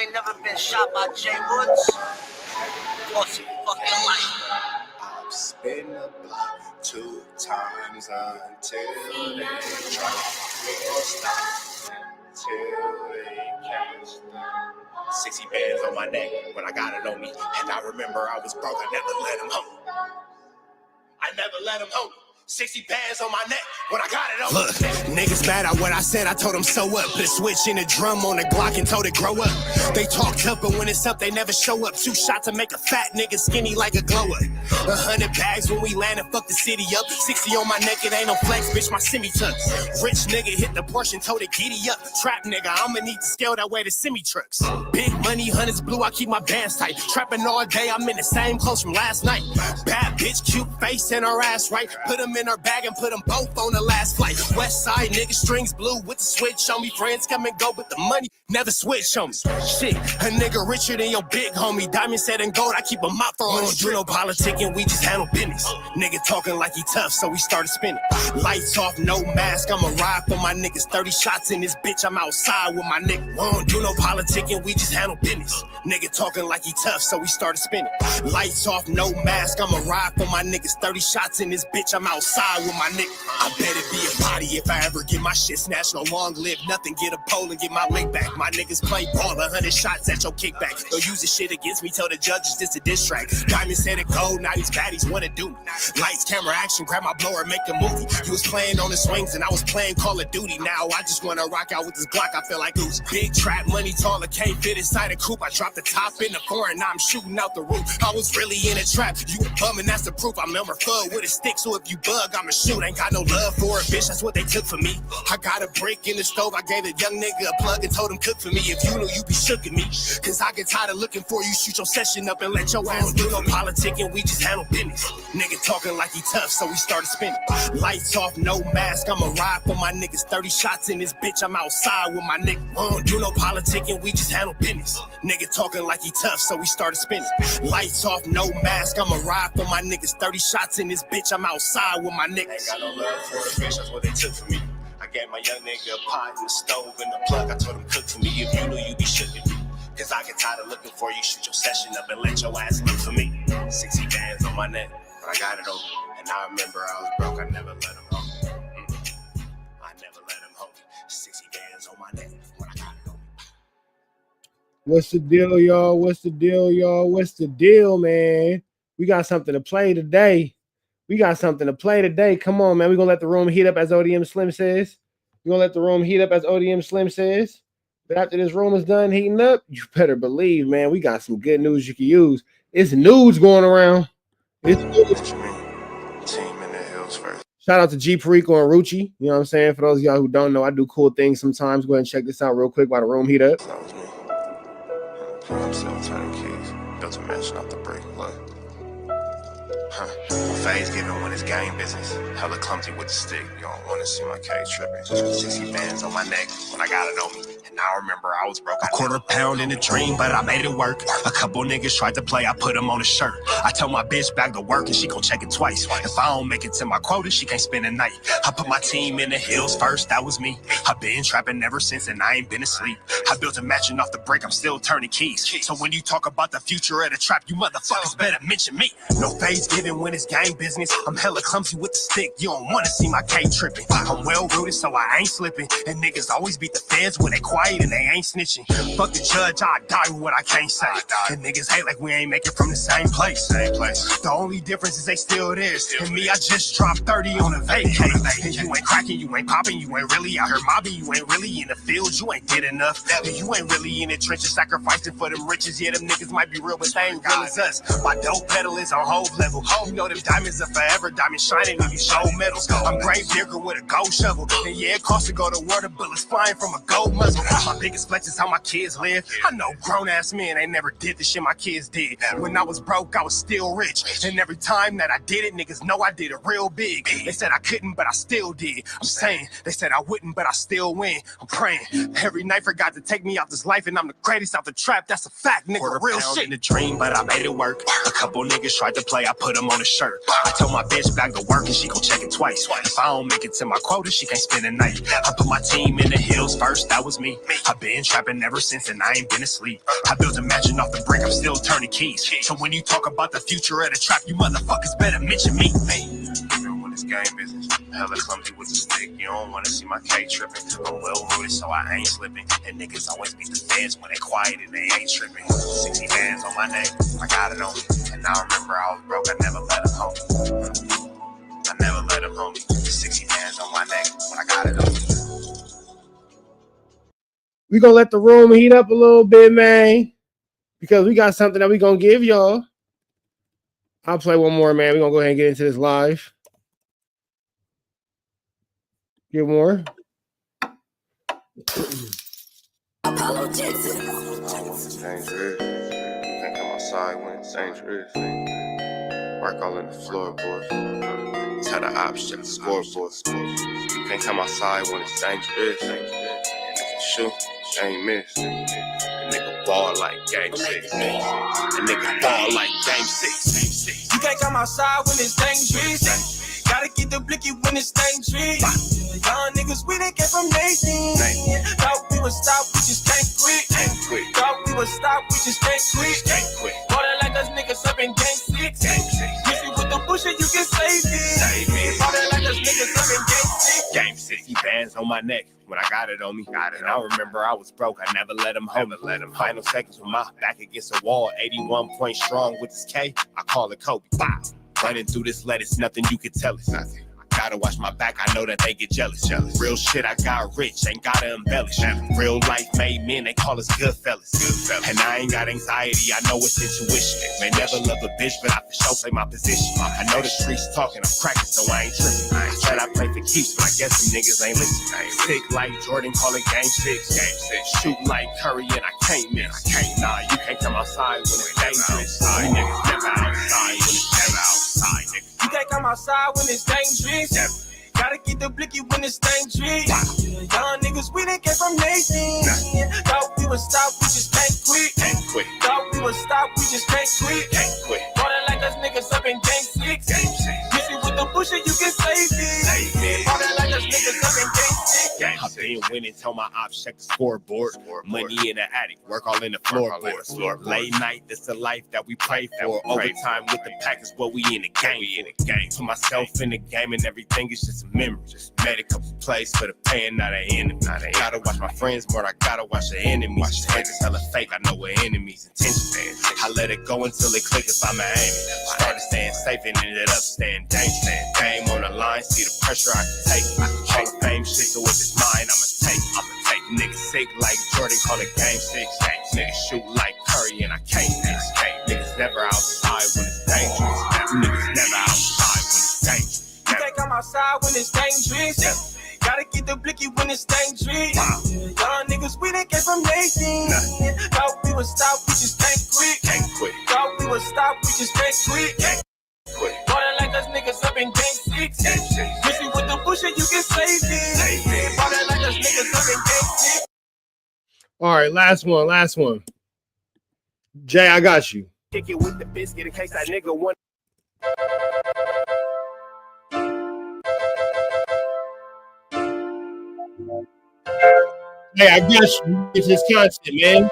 ain't never been shot by Jay Woods. Pussy, fuck your life. I've spin the block 2 times until they drop. Stop till they catch them. 60 bands on my neck when I got it on me. And I remember I was broke, I never let him home. I never let him home. 60 bands on my neck when I got it on. Look, niggas mad at what I said, I told them so up. Put a switch in the drum on the Glock and told it grow up. They talk tough, but when it's up, they never show up. 2 shots to make a fat nigga skinny like a glow up. 100 bags when we land and fuck the city up. 60 on my neck, it ain't no flex, bitch, my semi-tucks. Rich nigga hit the Porsche and told it giddy up. Trap nigga, I'ma need to scale that way to semi-trucks. Big money, hundreds blue, I keep my bands tight. Trapping all day, I'm in the same clothes from last night. Bad bitch, cute face and her ass right. Put them in her bag and put them both on the last flight. West side nigga, strings blue with the switch on me. Friends come and go, but the money never switch on me. Shit, a nigga richer than your big homie. Diamond said and gold, I keep a mop for on. Don't do no politicking, we just handle business. Nigga talking like he tough, so we started spinning. Lights off, no mask, I'ma ride for my niggas. 30 shots in this bitch, I'm outside with my nigga. We don't do no politicking, we just handle business. Nigga talking like he tough, so we started spinning. Lights off, no mask, I'ma ride for my niggas. 30 shots in this bitch, I'm outside with my nigga. I better be a body if I ever get my shit snatched. No long live nothing, get a pole and get my leg back. My niggas play ball, 100 shots at your kickback. Don't use the shit against me, tell the judges this a diss track. Diamond said it gold, now these baddies wanna do me. Lights, camera, action, grab my blower, make a movie. You was playing on the swings and I was playing Call of Duty. Now I just wanna rock out with this Glock, I feel like Luce. Big trap, money taller, can't fit inside a coupe. I dropped the top in the foreign, now I'm shooting out the roof. I was really in a trap, you a bum and that's the proof. I'm Elmer Fudd with a stick, so if you bug, I'ma shoot. Ain't got no love for a bitch, that's what they took for me. I got a brick in the stove, I gave a young nigga a plug and told him cook for me. If you knew, you be shook at me. Cause I get tired of looking for you, shoot your session up and let your ass do no politicking, we just handle business. Nigga talking like he tough, so we started spinning. Lights off, no mask, I'ma ride for my niggas. 30 shots in this bitch, I'm outside with my nigga. We don't do no politicking, we just handle business. Nigga talking like he tough, so we started spinning. Lights off, no mask, I'ma ride for my niggas. 30 shots in this bitch, I'm outside with my niggas. Ain't got no love for a bitch, that's what they took for me. I gave my young nigga a pot in the stove and the plug, I told him cook for me. If you knew, you be shook at me. Cause I get tired of looking for you, shoot your session up and let your ass look for me. 60 bands on my neck, but I got it over. And I remember I was broke, I never let him home. I never let him home. 60 bands on my neck, when I got it over. What's the deal, y'all? What's the deal, y'all? What's the deal, man? We got something to play today. Come on, man. We're going to let the room heat up, as ODM Slim says. But after this room is done heating up, you better believe, man, we got some good news you can use. It's Noods going around. It's Noods. Team in the hills first. Shout out to G Perico and Rucci. You know what I'm saying? For those of y'all who don't know, I do cool things sometimes. Go ahead and check this out real quick while the room heat up. That was me. I'm still turning keys. Built a mansion off the brick. Look. Phase giving when it's game business. Hella clumsy with the stick. You don't want to see my cage tripping. 60 bands on my neck when I got it on me. And I remember I was broke. A quarter pound in a dream, but I made it work. A couple niggas tried to play, I put them on a shirt. I tell my bitch back to work and she gon' check it twice. If I don't make it to my quota, she can't spend a night. I put my team in the hills first, that was me. I been trapping ever since and I ain't been asleep. I built a mansion off the break, I'm still turning keys. So when you talk about the future of the trap, you motherfuckers better mention me. No phase giving when it's game business. I'm hella clumsy with the stick, you don't wanna see my K tripping. I'm well rooted so I ain't slipping. And niggas always beat the feds when they quiet and they ain't snitching. Fuck the judge, I die with what I can't say. And niggas hate like we ain't making from the same place. The only difference is they still there. And me, I just dropped 30 on a vacate. And you ain't cracking, you ain't popping, you ain't really out here mobbing, you ain't really in the field, you ain't did enough. And you ain't really in the trenches sacrificing for them riches. Yeah, them niggas might be real, but they ain't real as us. My dope pedal is on whole level. You know them diamonds are forever diamond shining when you show medals. I'm grave digger with a gold shovel. And yeah, it costs to go to war, the bullets flying from a gold muzzle. My biggest flex is how my kids live. I know grown-ass men ain't never did the shit my kids did. When I was broke, I was still rich. And every time that I did it, niggas know I did it real big. They said I couldn't, but I still did. I'm saying, they said I wouldn't, but I still win. I'm praying. Every night for God to take me out this life, and I'm the greatest out the trap. That's a fact, nigga, real shit. In the dream, but I made it work. A couple niggas tried to play, I put them on a shirt. I told my bitch back to work and she gon' check it twice. If I don't make it to my quota, she can't spend a night. I put my team in the hills first, that was me. I've been trapping ever since and I ain't been asleep. I built a mansion off the brick, I'm still turning keys. So when you talk about the future of the trap, you motherfuckers better mention me. Hey, you know when this game business, hella clumsy with the stick. You don't wanna see my K tripping. I'm well rooted, so I ain't slipping. And niggas always beat the fans when they quiet and they ain't tripping. 60 bands on my neck, I got it on me. And I remember I was broke, I never let them home. I never let them home. 60 bands on my neck, I got it on me. We gonna let the room heat up a little bit, man, because we got something that we gonna give y'all. I'll play one more, man. We gonna go ahead and get into this live. Get more. Apollo Jackson. It's dangerous. Think I'm outside when it's dangerous. Work all in the floorboard. Tell the ops check the scoreboard. You can't come outside when it's dangerous. And if you shoot, you ain't miss. A nigga ball like game 6. A nigga ball like game 6. You can't come outside when it's dangerous. Gotta get the blicky when it's dangerous. Young niggas, we done came from Nathan. Thought we would stop, we just can't quit. Thought we would stop, we just can't quit. Water like us niggas up in game 6. Hit me with the bush and you can save it. Water like us niggas up in game 6. Game 60 bands on my neck when I got it on me. And I remember I was broke, I never let them hold. Final seconds with my back against the wall. 81 point strong with this K, I call it Kobe. Wow. Running through this lettuce, nothing you can tell us. Nothing. Gotta watch my back, I know that they get jealous. Real shit, I got rich, ain't gotta embellish. Real life made men, they call us good fellas. And I ain't got anxiety, I know it's intuition. May never love a bitch, but I for sure play my position. I know the streets talking, I'm cracking, so I ain't tripping. I said I play for keeps, but I guess some niggas ain't listening. Sick like Jordan, call it game 6. Shoot like Curry, and I can't miss. Nah, you can't come outside when it's dangerous. Niggas never outside when it's never outside, nigga. You can't come outside when it's dangerous. Gotta get the blicky when it's dangerous. Young niggas, we done came from Nathan. Thought we would stop, we just can't quit. Thought we would stop, we just can't quit. Water like us niggas up in game 6. Hit me with the bush and you can save it. Water like us niggas up in game 6. I've been winning, tell my ops check the scoreboard. Money in the attic, work all in the floorboard. Late night, this the life that we pray for. Overtime with the pack is what we in the game. Put myself in the game and everything is just a memory. Made a couple plays for the pain, not an enemy. Gotta watch my friends more, I gotta watch the enemies. Friends is hella fake, I know what enemies' intentions. I let it go until it click if I'm aiming. Started staying safe and ended up staying dangerous. Game on the line, see the pressure I can take. Hall of Fame shit, so if it's mine, I'ma take. Niggas sick like Jordan, call it game 6. Niggas shoot like Curry and I can't miss. Niggas never outside when it's dangerous. Niggas never outside when it's dangerous. You can't come outside when it's dangerous. Gotta get the blicky when it's dangerous. Young niggas, we done came from Nathan. Thought we would stop, we just can't quit. Thought we would stop, we just can't quit. Water like us niggas up in game 6. Hit me with the bush and you can save it. Water like us niggas up in game 6. All right, last one. Jay, I got you. Kick it with the biscuit in case that nigga want. Hey, I got you. It's his content, man.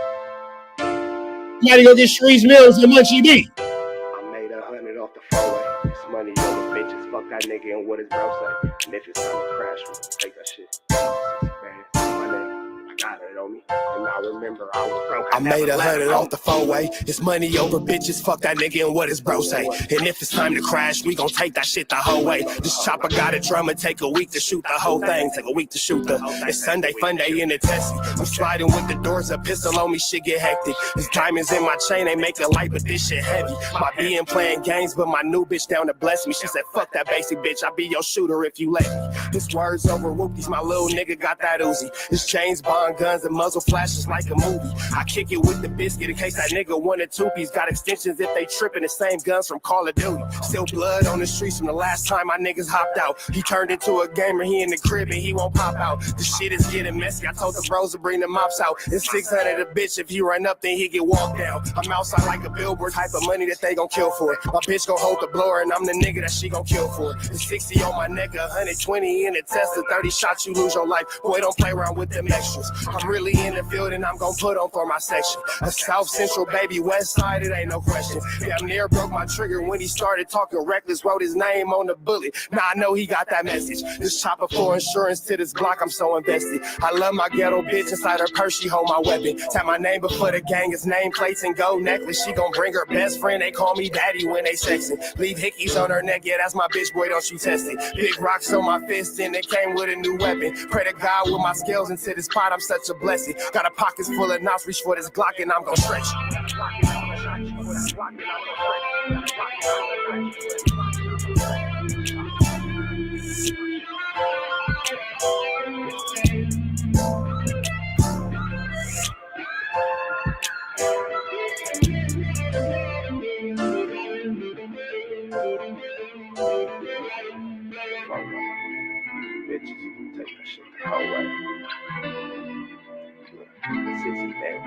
Somebody go get Shree's Mills and Munchie B. I made 100 off the 4-way. It's money over bitches. Fuck that nigga and what his bro say. And if it's time to crash, we can take that shit. Man, my nigga, I got it on me. And I remember I was broke. I made 100 off the 4-way. It's money over bitches. Fuck that nigga and what his bro say. And if it's time to crash, we gon' take that shit the whole way. This chopper got a drummer. Take a week to shoot the whole thing. It's Sunday fun day in the Tessie. I'm sliding with the doors, a pistol on me. Shit get hectic. There's diamonds in my chain. They make it light, but this shit heavy. My BM playing games, but my new bitch down to bless me. She said, fuck that basic bitch. I'll be your shooter if you let me. This words over whoopies. My little nigga got that Uzi. This James Bond on guns and muzzle flashes like a movie. I kick it with the biscuit in case that nigga wanted two-piece. Got extensions if they tripping, the same guns from Call of Duty. Still blood on the streets from the last time my niggas hopped out. He turned into a gamer, he in the crib and he won't pop out. The shit is getting messy, I told the bros to bring the mops out. It's 600 a bitch, if he run up then he get walked down. I'm outside like a billboard, type of money that they gon' kill for. My bitch gon' hold the blower and I'm the nigga that she gon' kill for. It's 60 on my neck, 120 in the Tesla, 30 shots you lose your life. Boy, don't play around with them extras. I'm really in the field and I'm gon' put on for my section. A South Central baby, West Side, it ain't no question. Damn near broke my trigger when he started talking reckless, wrote his name on the bullet. Now I know he got that message. This chopper for insurance to this Glock, I'm so invested. I love my ghetto bitch, inside her purse she hold my weapon. Tap my name before the gang, it's nameplates and gold necklace. She gon' bring her best friend, they call me daddy when they sexing. Leave hickeys on her neck, yeah that's my bitch, boy don't you test it. Big rocks on my fist and it came with a new weapon. Pray to God with my scales into this pot, I'm such a blessing. Got a pockets full of knots, reach for this Glock and I'm gon' stretch.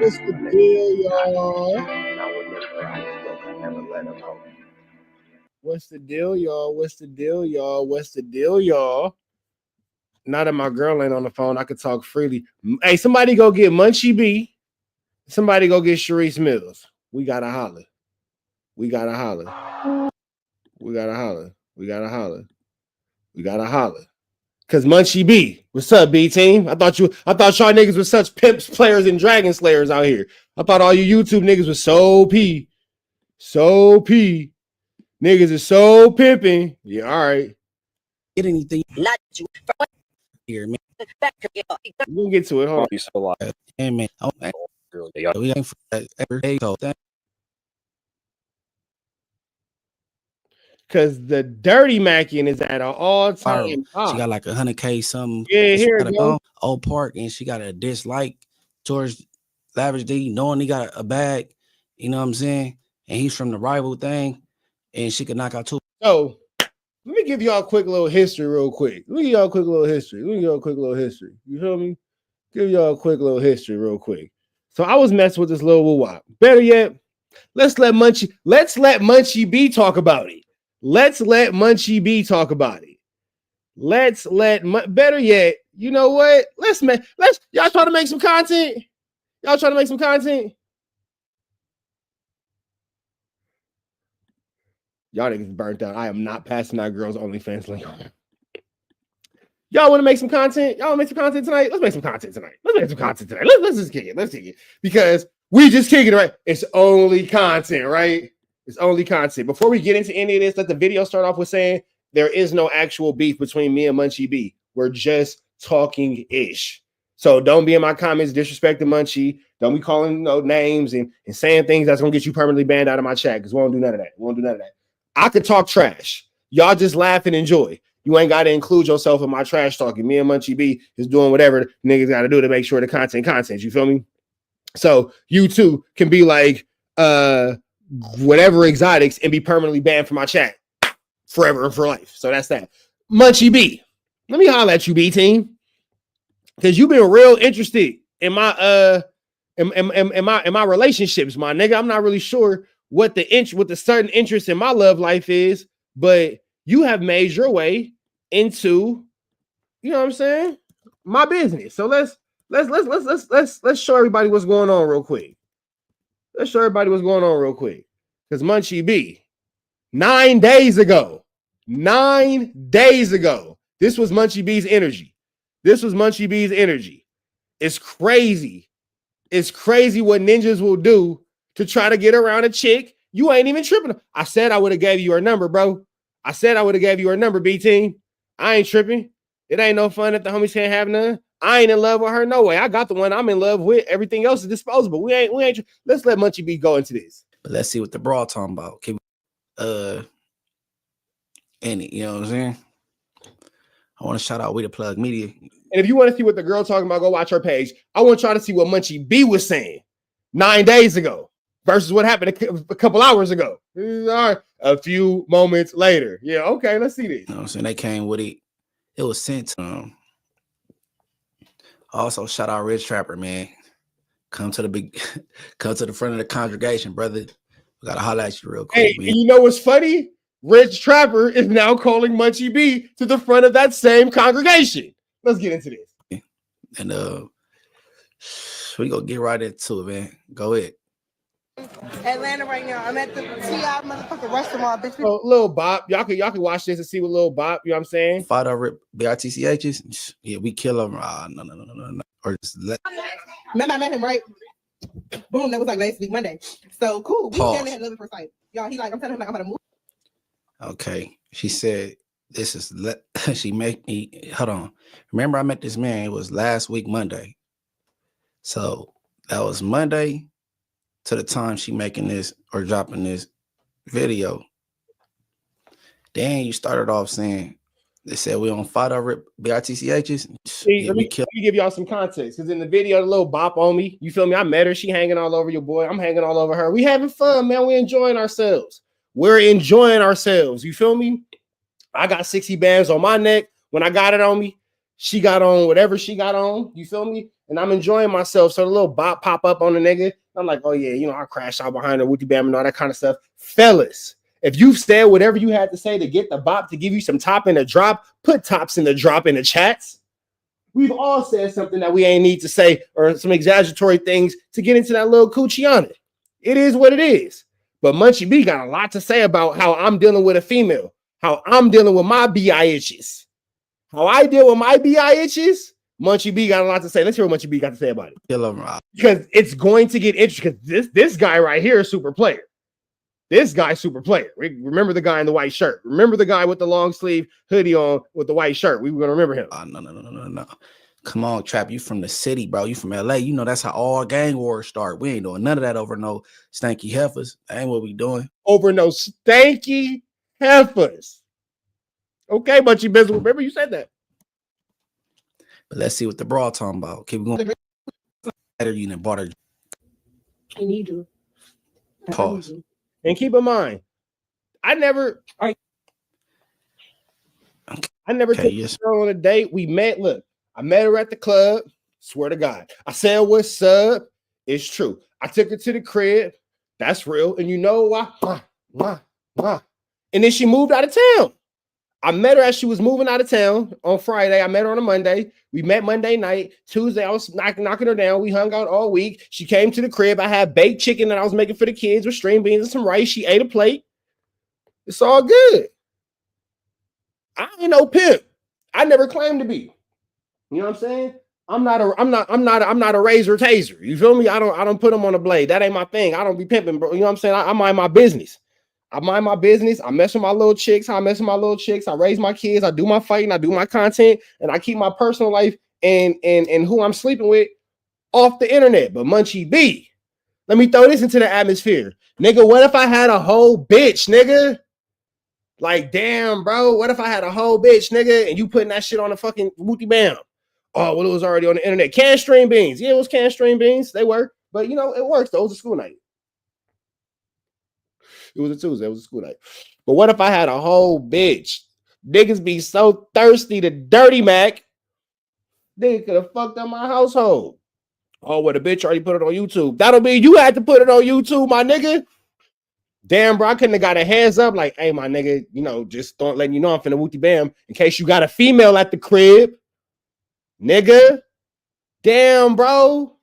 What's the deal, y'all? What's the deal, y'all? What's the deal, y'all? What's the deal, y'all? Now that my girl ain't on the phone, I could talk freely. Hey, somebody go get Munchie B. Somebody go get Sharice Mills. We gotta holler. We gotta holler. We gotta holler. We gotta holler. We gotta holler. Cause Munchie B, what's up, B team? I thought y'all niggas were such pimps, players, and dragon slayers out here. I thought all you YouTube niggas was so P. Niggas is so pimping. Yeah, all right. Get anything not you here, man. We can get to it. Hold on. You so alive. Hey, man. Oh, man. We ain't for that every day. So that Cause the dirty macking is at an all-time high. she got like 100K something. Yeah, here it goes. Old Park, and she got a dislike towards Lavish D, knowing he got a bag. You know what I'm saying? And he's from the rival thing, and she could knock out two. So let me give y'all a quick little history, real quick. You feel me? Give y'all a quick little history, real quick. So I was messing with this little WACK. Better yet, let's let Munchie B talk about it. Better yet, you know what? Y'all try to make some content. Y'all niggas burnt out. I am not passing that girl's OnlyFans link. Y'all want to make some content? Y'all want to make some content tonight? Let's make some content tonight. Let's just kick it. Because we just kicking it, right? It's only content, right? It's only content. Before we get into any of this, let the video start off with saying there is no actual beef between me and Munchie B. We're just talking ish. So don't be in my comments disrespecting Munchie. Don't be calling names and saying things that's gonna get you permanently banned out of my chat, because we won't do none of that. I could talk trash. Y'all just laugh and enjoy. You ain't got to include yourself in my trash talking. Me and Munchie B is doing whatever niggas got to do to make sure the content. You feel me? So you too can be like whatever exotics and be permanently banned from my chat forever and for life. So that's that. Munchie B, let me holler at you, B team, because you've been real interested in my in my relationships, my nigga. I'm not really sure what the certain interest in my love life is, but you have made your way into, you know what I'm saying, my business. So let's show everybody what's going on real quick. Because Munchie B, 9 days ago, this was Munchie B's energy. It's crazy. It's crazy what ninjas will do to try to get around a chick. You ain't even tripping. I said I would have gave you her number, bro. B team. I ain't tripping. It ain't no fun if the homies can't have none. I ain't in love with her, no way. I got the one I'm in love with. Everything else is disposable. We ain't. Let's let Munchie B go into this. But let's see what the broad talking about. Can you know what I'm saying? I want to shout out We the Plug Media. And if you want to see what the girl talking about, go watch her page. I want y'all to see what Munchie B was saying 9 days ago versus what happened a couple hours ago. A few moments later. Yeah, okay, let's see this. You know what I'm saying? They came with it. It was sent to them. Also, shout out Rich Trapper, man. Come to the front of the congregation, brother. We gotta holler at you real quick. Hey, man. You know what's funny? Rich Trapper is now calling Munchie B to the front of that same congregation. Let's get into this. And we gonna get right into it, man. Go ahead. Atlanta right now. I'm at the TI motherfucking restaurant, bitch. Oh, Lil Bop. Y'all can watch this and see what Lil Bop, you know what I'm saying? Fight over BRTCHs. Yeah, we kill them. No. Or just let. Remember I met him, right? Boom, that was like last week, Monday. So cool. We had love at first sight. Y'all, he like, I'm telling him like I'm about to move. Okay. She said, this is she make me hold on. Remember, I met this man, it was last week, Monday. So that was Monday to the time she making this or dropping this video. Then you started off saying they said we on fight over BRTCHs. See, let me give y'all some context. Because in the video, the little Bop on me, you feel me? I met her. She hanging all over your boy. I'm hanging all over her. We having fun, man. We enjoying ourselves. We're enjoying ourselves. You feel me? I got 60 bands on my neck. When I got it on me, she got on whatever she got on. You feel me? And I'm enjoying myself. So the little Bop pop up on the nigga. I'm like, oh yeah, you know, I crashed out behind her, Wooty Bam and all that kind of stuff. Fellas, if you've said whatever you had to say to get the Bop to give you some top in the drop, put tops in the drop in the chats. We've all said something that we ain't need to say or some exaggeratory things to get into that little coochie on it. It is what it is. But Munchie B got a lot to say about how I'm dealing with a female, how I'm dealing with my BIHs, how I deal with my BIHs. Munchie B got a lot to say. Let's hear what Munchie B got to say about it. Because it's going to get interesting. Because this guy right here is super player. This guy's super player. Remember the guy in the white shirt. Remember the guy with the long sleeve hoodie on with the white shirt. We were gonna remember him. No. Come on, Trap. You from the city, bro. You from LA. You know that's how all gang wars start. We ain't doing none of that over no stanky heifers. That ain't what we doing. Over no stanky heifers. Okay, Munchie Bizzle. Remember you said that. But let's see what the broad talking about. Keep going. Better you than bought her. Can you do? Pause. And keep in mind, I never took this girl on a date. We met. Look, I met her at the club. Swear to God. I said, what's up? It's true. I took her to the crib. That's real. And you know why? And then she moved out of town. I met her as she was moving out of town on Friday. I met her on a Monday. We met Monday night. Tuesday, I was knocking her down. We hung out all week. She came to the crib. I had baked chicken that I was making for the kids with string beans and some rice. She ate a plate. It's all good. I ain't no pimp. I never claimed to be. You know what I'm saying? I'm not a razor taser. You feel me? I don't put them on a blade. That ain't my thing. I don't be pimping, bro. You know what I'm saying? I mind my business. I mind my business. I mess with my little chicks. I mess with my little chicks. I raise my kids. I do my fighting. I do my content, and I keep my personal life and who I'm sleeping with off the internet. But Munchie B, let me throw this into the atmosphere, nigga. What if I had a whole bitch, nigga? Like, damn, bro. What if I had a whole bitch, nigga, and you putting that shit on a fucking Wooty Bam? Oh, well, it was already on the internet. Canned string beans. Yeah, it was canned string beans. They were, but you know, it works. Though. It was a school night. It was a Tuesday. It was a school night. But what if I had a whole bitch? Niggas be so thirsty to dirty Mac. They could have fucked up my household. Oh, well, the bitch already put it on YouTube. That'll be you had to put it on YouTube, my nigga. Damn, bro, I couldn't have got a heads up like, hey, my nigga, you know, just don't letting you know I'm finna Wooty Bam in case you got a female at the crib. Nigga. Damn, bro.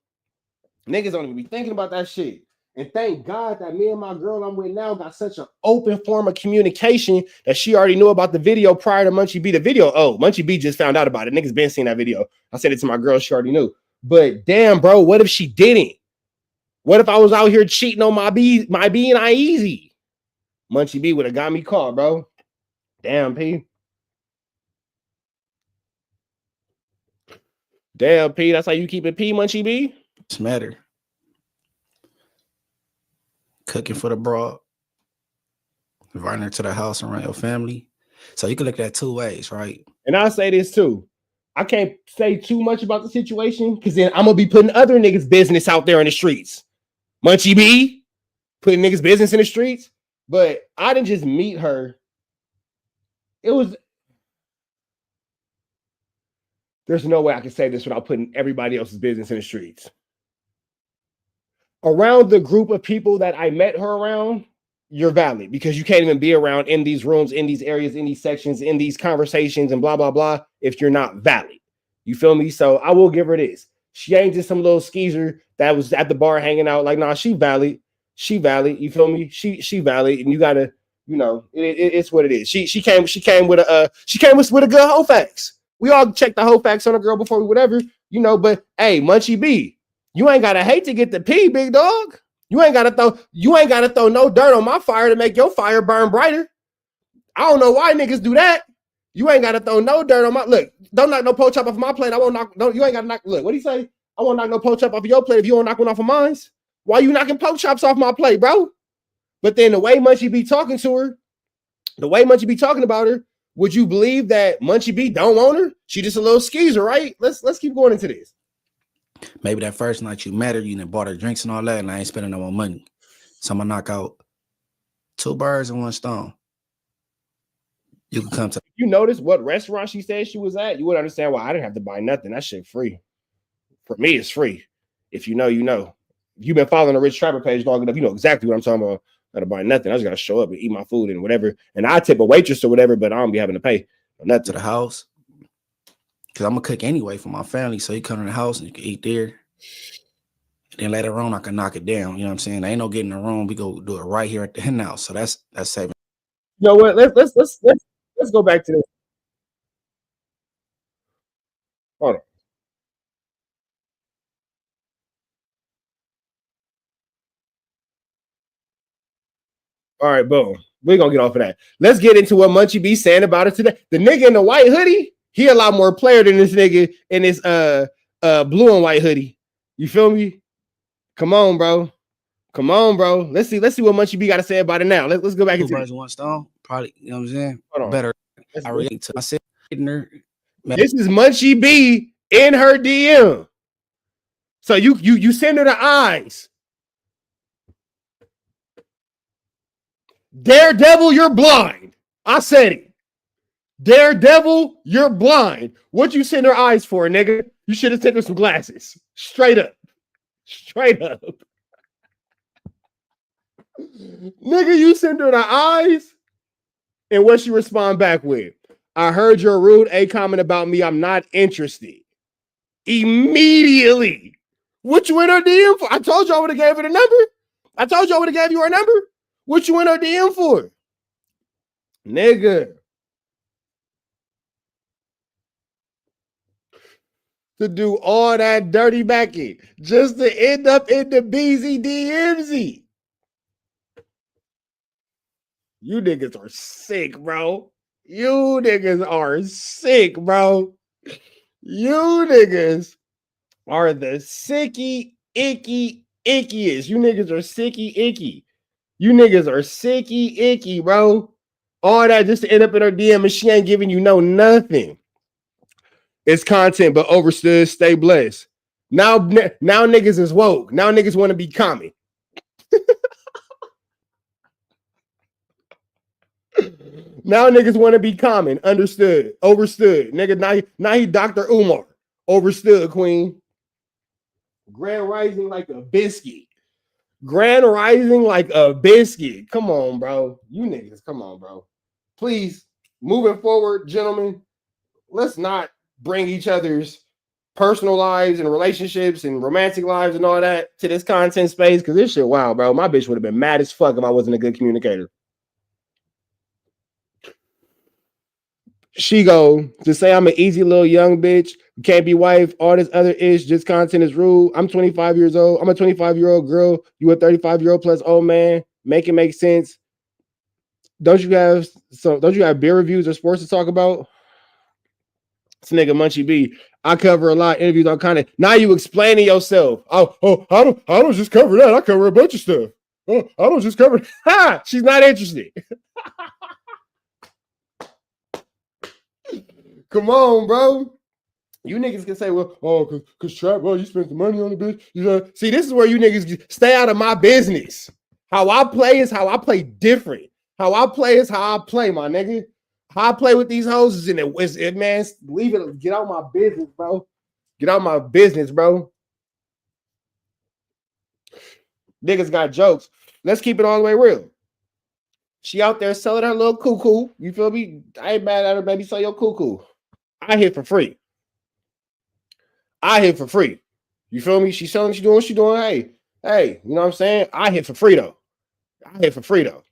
Niggas don't even be thinking about that shit. And thank God that me and my girl I'm with now got such an open form of communication that she already knew about the video prior to Munchie B. The video, oh, Munchie B just found out about it. Niggas been seeing that video. I said it to my girl. She already knew. But damn, bro, what if she didn't? What if I was out here cheating on my being I easy? Munchie B would have got me caught, bro. Damn, P. Damn, P. That's how you keep it P, Munchie B? It's matter. Cooking for the broad, inviting her to the house around your family. So you can look at that two ways, right? And I'll say this too. I can't say too much about the situation because then I'm gonna be putting other niggas' business out there in the streets. Munchie B putting niggas' business in the streets. But I didn't just meet her. There's no way I can say this without putting everybody else's business in the streets. Around the group of people that I met her around, you're valid because you can't even be around in these rooms, in these areas, in these sections, in these conversations, and blah, blah, blah, if you're not valid. You feel me? So I will give her this. She ain't just some little skeezer that was at the bar hanging out. Like, nah, she valid. She valid. You feel me? She valid. And you gotta, it's what it is. She came with a good whole facts. We all check the whole facts on a girl before we whatever, but hey, Munchie B, you ain't gotta hate to get the pee, big dog. You ain't gotta throw no dirt on my fire to make your fire burn brighter. I don't know why niggas do that. You ain't gotta throw no dirt on my look. Don't knock no poach up off my plate. I won't knock. You ain't gotta knock. Look, what do you say? I won't knock no poach up off of your plate if you won't knock one off of mine. Why you knocking poach chops off my plate, bro? But then the way Munchie be talking to her, the way Munchie be talking about her, would you believe that Munchie B don't want her? She just a little skeezer, right? Let's keep going into this. Maybe that first night you met her, you done bought her drinks and all that, and I ain't spending no more money. So I'm gonna knock out 2 birds in 1 stone. You can come to. You notice what restaurant she said she was at? You would understand why I didn't have to buy nothing. That shit free. For me, it's free. If you know, you know. If you've been following the Rich Trapper page long enough, you know exactly what I'm talking about. I gotta buy nothing. I just gotta show up and eat my food and whatever. And I tip a waitress or whatever, but I don't be having to pay nothing. To the house. Because I'm gonna cook anyway for my family. So you come to the house and you can eat there. And then later on I can knock it down. You know what I'm saying? There ain't no getting in the room. We go do it right here at the hen house. So that's saving. You know what? Let's go back to this. Hold on. All right, boom. We're gonna get off of that. Let's get into what Munchie B saying about it today. The nigga in the white hoodie, he a lot more player than this nigga in this blue and white hoodie. You feel me? Come on, bro. Come on, bro. Let's see what Munchie B got to say about it now. Let's go back 2 into birds in 1 stone. Probably, you know what I'm saying? Hold on. Better. I relate to myself. This is Munchie B in her DM. So you send her the eyes. Daredevil, you're blind. I said it. Daredevil, you're blind. What you send her eyes for, nigga? You should have sent her some glasses. Straight up. Straight up. Nigga, you send her the eyes. And what she respond back with? I heard your rude A comment about me. I'm not interested. Immediately. What you in her DM for? I told you I would have gave her the number. I told you I would have gave you her number. What you in her DM for? Nigga. To do all that dirty backing just to end up in the BZDMZ. You niggas are sick, bro. You niggas are sick, bro. You niggas are the sicky, icky, ickiest. You niggas are sicky, icky. You niggas are sicky, icky, bro. All that just to end up in her DM and she ain't giving you nothing. It's content, but overstood, stay blessed. Now niggas is woke. Now niggas want to be common. Now niggas want to be common. Understood. Overstood. Nigga, now he Dr. Umar. Overstood, queen. Grand rising like a biscuit. Grand rising like a biscuit. Come on, bro. You niggas, come on, bro. Please, moving forward, gentlemen, let's not bring each other's personal lives and relationships and romantic lives and all that to this content space because this shit wild, bro. My bitch would have been mad as fuck if I wasn't a good communicator. She go to say I'm an easy little young bitch, can't be wife, all this other ish, just content is rude. I'm 25 years old. I'm a 25-year-old girl. You a 35-year-old plus old man. Make it make sense. Don't you have beer reviews or sports to talk about? This nigga Munchie B. I cover a lot of interviews, all kind of. Now you explaining yourself. I don't just cover that. I cover a bunch of stuff. I don't just cover. Ha! She's not interested. Come on, bro. You niggas can say, well, oh, cause Trap, well, you spent the money on the bitch. You know, see, this is where you niggas stay out of my business. How I play is how I play different. How I play is how I play, my nigga. How I play with these hoes is in it, man. Leave it. Get out my business, bro. Get out my business, bro. Niggas got jokes. Let's keep it all the way real. She out there selling her little cuckoo. You feel me? I ain't mad at her, baby. Sell your cuckoo. I hit for free. I hit for free. You feel me? She's selling, she doing what she doing. Hey, you know what I'm saying? I hit for free though. I hit for free though.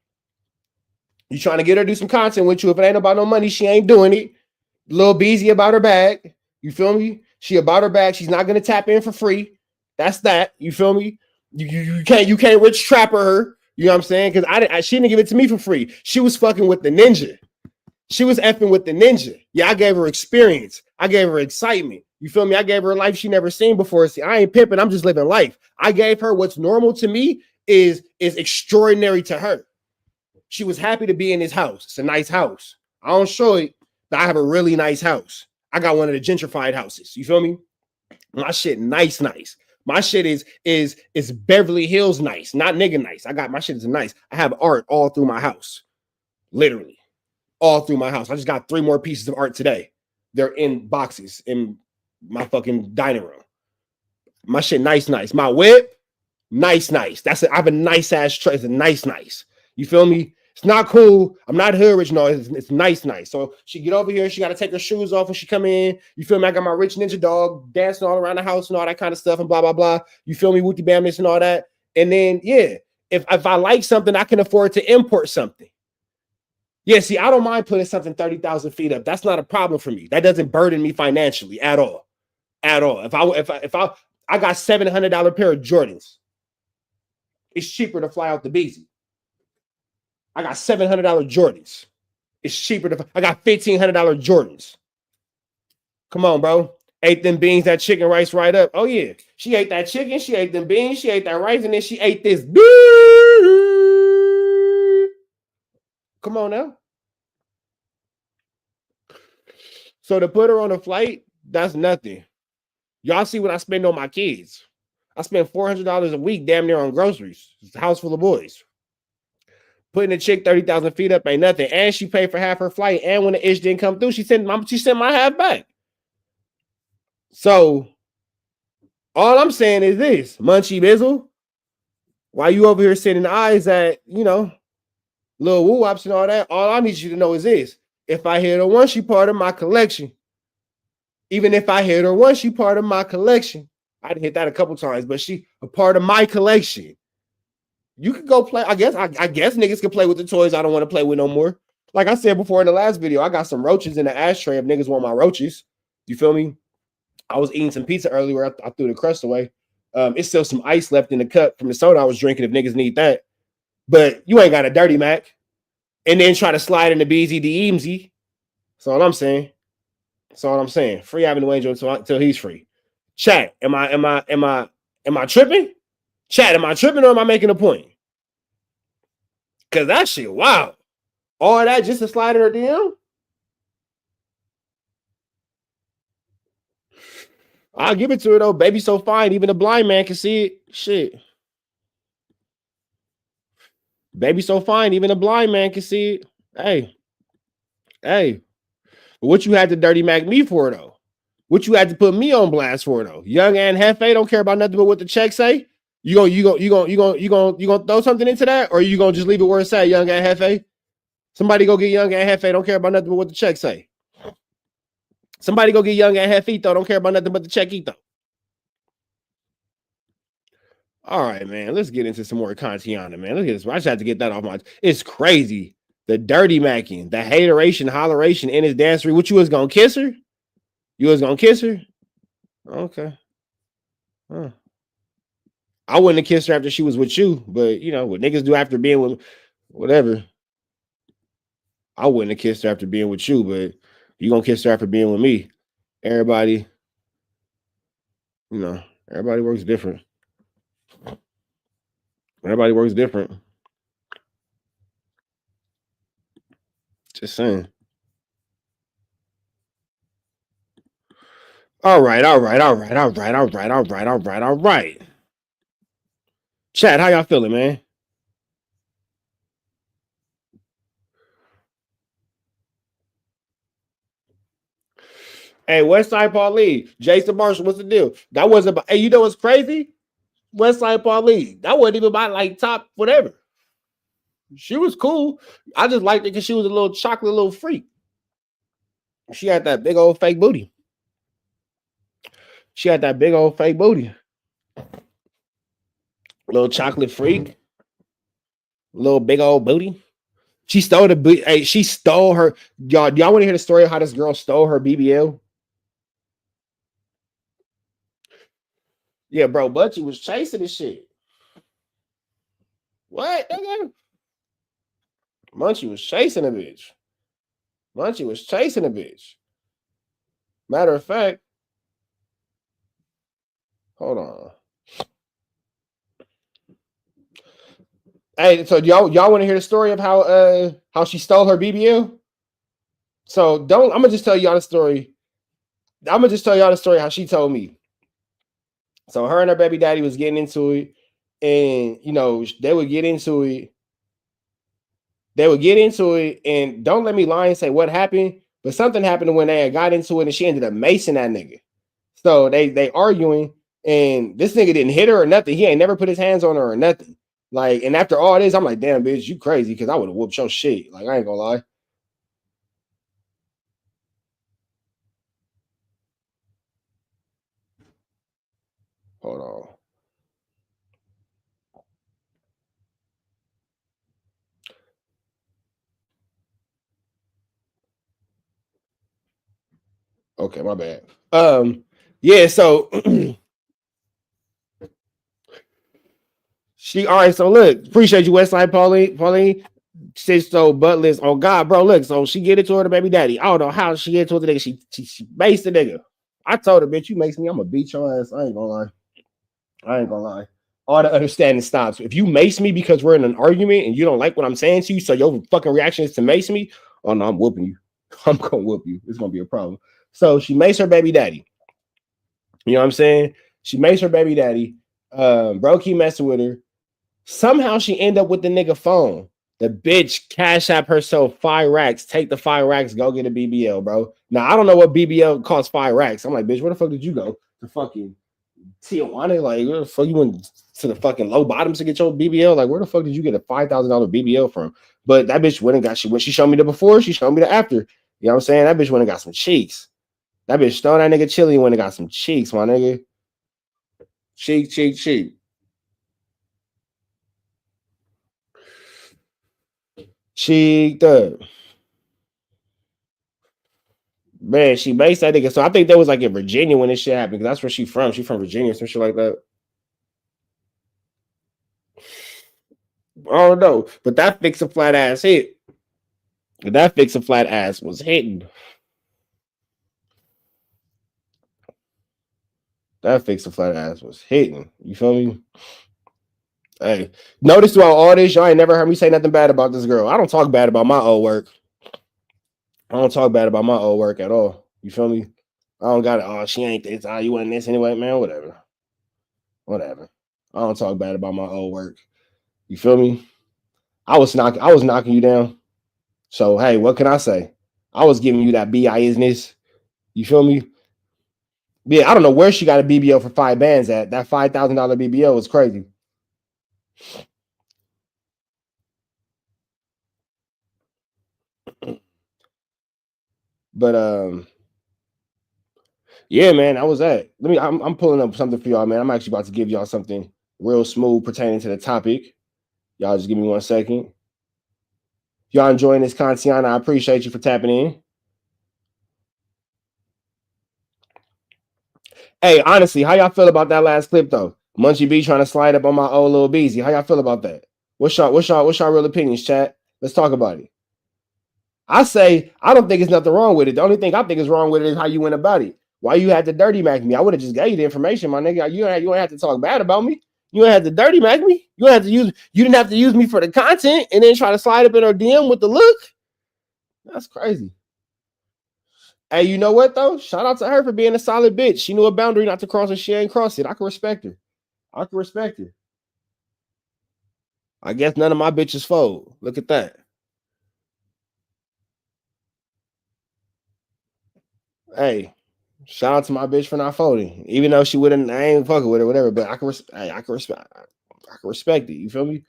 You trying to get her to do some content with you. If it ain't about no money, she ain't doing it. Little Beezy about her bag. You feel me? She about her bag. She's not gonna tap in for free. That's that. You feel me? You can't rich trapper her. You know what I'm saying? Because she didn't give it to me for free. She was fucking with the ninja. She was effing with the ninja. Yeah, I gave her experience. I gave her excitement. You feel me? I gave her a life she never seen before. See, I ain't pimping. I'm just living life. I gave her what's normal to me is extraordinary to her. She was happy to be in this house. It's a nice house. I don't show it, but I have a really nice house. I got one of the gentrified houses. You feel me? My shit nice. My shit is Beverly Hills nice, not nigga nice. My shit is nice. I have art all through my house. Literally. All through my house. I just got 3 more pieces of art today. They're in boxes in my fucking dining room. My shit nice. My whip, nice. I have a nice ass tray. It's a nice. You feel me? It's not cool. I'm not hood rich. No, it's nice. So she get over here. She got to take her shoes off when she come in. You feel me? I got my rich ninja dog dancing all around the house and all that kind of stuff and blah, blah, blah. You feel me? Wooty bam this and all that. And then, yeah, if I like something, I can afford to import something. Yeah, see, I don't mind putting something 30,000 feet up. That's not a problem for me. That doesn't burden me financially at all. If I got $700 pair of Jordans, it's cheaper to fly out to BZ. I got $700 Jordans. It's cheaper I got $1,500 Jordans. Come on, bro. Ate them beans, that chicken rice right up. Oh, yeah. She ate that chicken. She ate them beans. She ate that rice. And then she ate this. Come on now. So to put her on a flight, that's nothing. Y'all see what I spend on my kids. I spend $400 a week damn near on groceries. It's a house full of boys. Putting a chick 30,000 feet up ain't nothing. And she paid for half her flight. And when the ish didn't come through, she sent my half back. So all I'm saying is this, Munchie Bizzle, while you over here sending eyes at, little woo-wops and all that, all I need you to know is this. If I hit her once, she part of my collection. Even if I hit her once, she part of my collection. I done hit that a couple times, but she a part of my collection. You could go play. I guess niggas can play with the toys I don't want to play with no more. Like I said before in the last video, I got some roaches in the ashtray if niggas want my roaches. You feel me? I was eating some pizza earlier. I threw the crust away. It's still some ice left in the cup from the soda I was drinking if niggas need that. But you ain't got a dirty Mac. And then try to slide in the BZ DMZ. That's all I'm saying. That's all I'm saying. Free Avenue Angel until he's free. Chat, am I tripping? Chat, am I tripping or am I making a point? Cause that shit, wow. All that just to slide in her DM? I'll give it to her though. Baby so fine, even a blind man can see it. Shit. Baby so fine, even a blind man can see it. Hey. But what you had to dirty Mac me for though? What you had to put me on blast for though? Young and Hefe don't care about nothing but what the check say. You gonna throw something into that, or you gonna just leave it where it's at, Young and Hefe? Somebody go get Young and Hefe. Don't care about nothing but what the check say. Somebody go get Young and Hefe. Don't care about nothing but the check though. All right, man. Let's get into some more Kantiana, man. Look at this. I just had to get that off my. It's crazy. The dirty macking, the hateration, holleration in his dancery. What you was gonna kiss her? You was gonna kiss her? Okay. Huh. I wouldn't have kissed her after she was with you, but what niggas do after being with whatever. I wouldn't have kissed her after being with you, but you gonna kiss her after being with me. Everybody, everybody works different. Everybody works different. Just saying. All right. Chat, how y'all feeling, man? Hey, Westside Pauline, Jason Marshall, what's the deal? That wasn't about, hey, you know what's crazy? Westside Pauline, that wasn't even about like top whatever. She was cool. I just liked it because she was a little chocolate little freak. She had that big old fake booty. Little chocolate freak. Little big old booty. She stole the booty. Hey, she stole her. Y'all want to hear the story of how this girl stole her BBL? Yeah, bro, Munchie was chasing this shit. What? Munchie was chasing a bitch. Matter of fact, hold on. Hey, so y'all want to hear the story of how she stole her BBL? So I'm gonna just tell y'all the story. I'm gonna just tell y'all the story how she told me. So her and her baby daddy was getting into it, and you know they would get into it. And don't let me lie and say what happened, but something happened when they got into it, and she ended up macing that nigga. So they arguing, and this nigga didn't hit her or nothing. He ain't never put his hands on her or nothing. Like, and after all this, I'm like, damn, bitch, you crazy, because I would have whooped your shit. Like, I ain't gonna lie. Hold on. Okay, my bad. Yeah, so all right, so look, appreciate you, Westside Pauline. She so buttless. Oh God, bro, look, so she get it to her the baby daddy. I don't know how she get to the nigga. She maced the nigga. I told her, bitch, you mace me, I'm gonna beat your ass. I ain't gonna lie. All the understanding stops. If you mace me because we're in an argument and you don't like what I'm saying to you, so your fucking reaction is to mace me, oh no, I'm whooping you. I'm gonna whoop you. It's gonna be a problem. So she maced her baby daddy. You know what I'm saying? She maced her baby daddy. Bro keep messing with her. Somehow she end up with the nigga phone. The bitch cash app herself 5 racks. Take the 5 racks, go get a BBL, bro. Now I don't know what BBL costs 5 racks. I'm like, bitch, where the fuck did you go? To fucking Tijuana? Like, where the fuck you went to the fucking low bottoms to get your BBL? Like, where the fuck did you get a $5,000 BBL from? But that bitch went and got when she showed me the before, she showed me the after. You know what I'm saying? That bitch went and got some cheeks. That bitch stole that nigga chili and went and got some cheeks, my nigga. Cheek. Cheeked up. Man, she based that nigga. So I think that was like in Virginia when this shit happened, because that's where she from. She from Virginia, some shit like that. I don't know. But that fix a flat ass hit. That fix a flat ass was hitting. That fix a flat ass was hitting. You feel me? Hey, notice throughout all this, y'all ain't never heard me say nothing bad about this girl. I don't talk bad about my old work. I don't talk bad about my old work at all. You feel me? I don't got it. Oh, she ain't this. Oh, you wasn't this anyway, man. Whatever. I don't talk bad about my old work. You feel me? I was knocking you down. So hey, what can I say? I was giving you that BI-isness. You feel me? Yeah, I don't know where she got a BBL for 5 bands at. That $5,000 BBL was crazy. But yeah, man, I was at. I'm pulling up something for y'all, man. I'm actually about to give y'all something real smooth pertaining to the topic. Y'all just give me 1 second. If y'all enjoying this content, I appreciate you for tapping in. Hey, honestly, how y'all feel about that last clip though? Munchie B trying to slide up on my old little Beezy. How y'all feel about that? What's y'all real opinions, chat? Let's talk about it. I say I don't think there's nothing wrong with it. The only thing I think is wrong with it is how you went about it. Why you had to dirty mac me? I would have just gave you the information, my nigga. You don't have to talk bad about me. You don't have to dirty mac me. You didn't have to use me for the content and then try to slide up in her DM with the look. That's crazy. Hey, you know what though? Shout out to her for being a solid bitch. She knew a boundary not to cross and she ain't crossed it. I can respect her. I can respect her. I guess none of my bitches fold. Look at that. Hey, shout out to my bitch for not folding. Even though she wouldn't, I ain't fucking with her, whatever. But I can respect it. You feel me?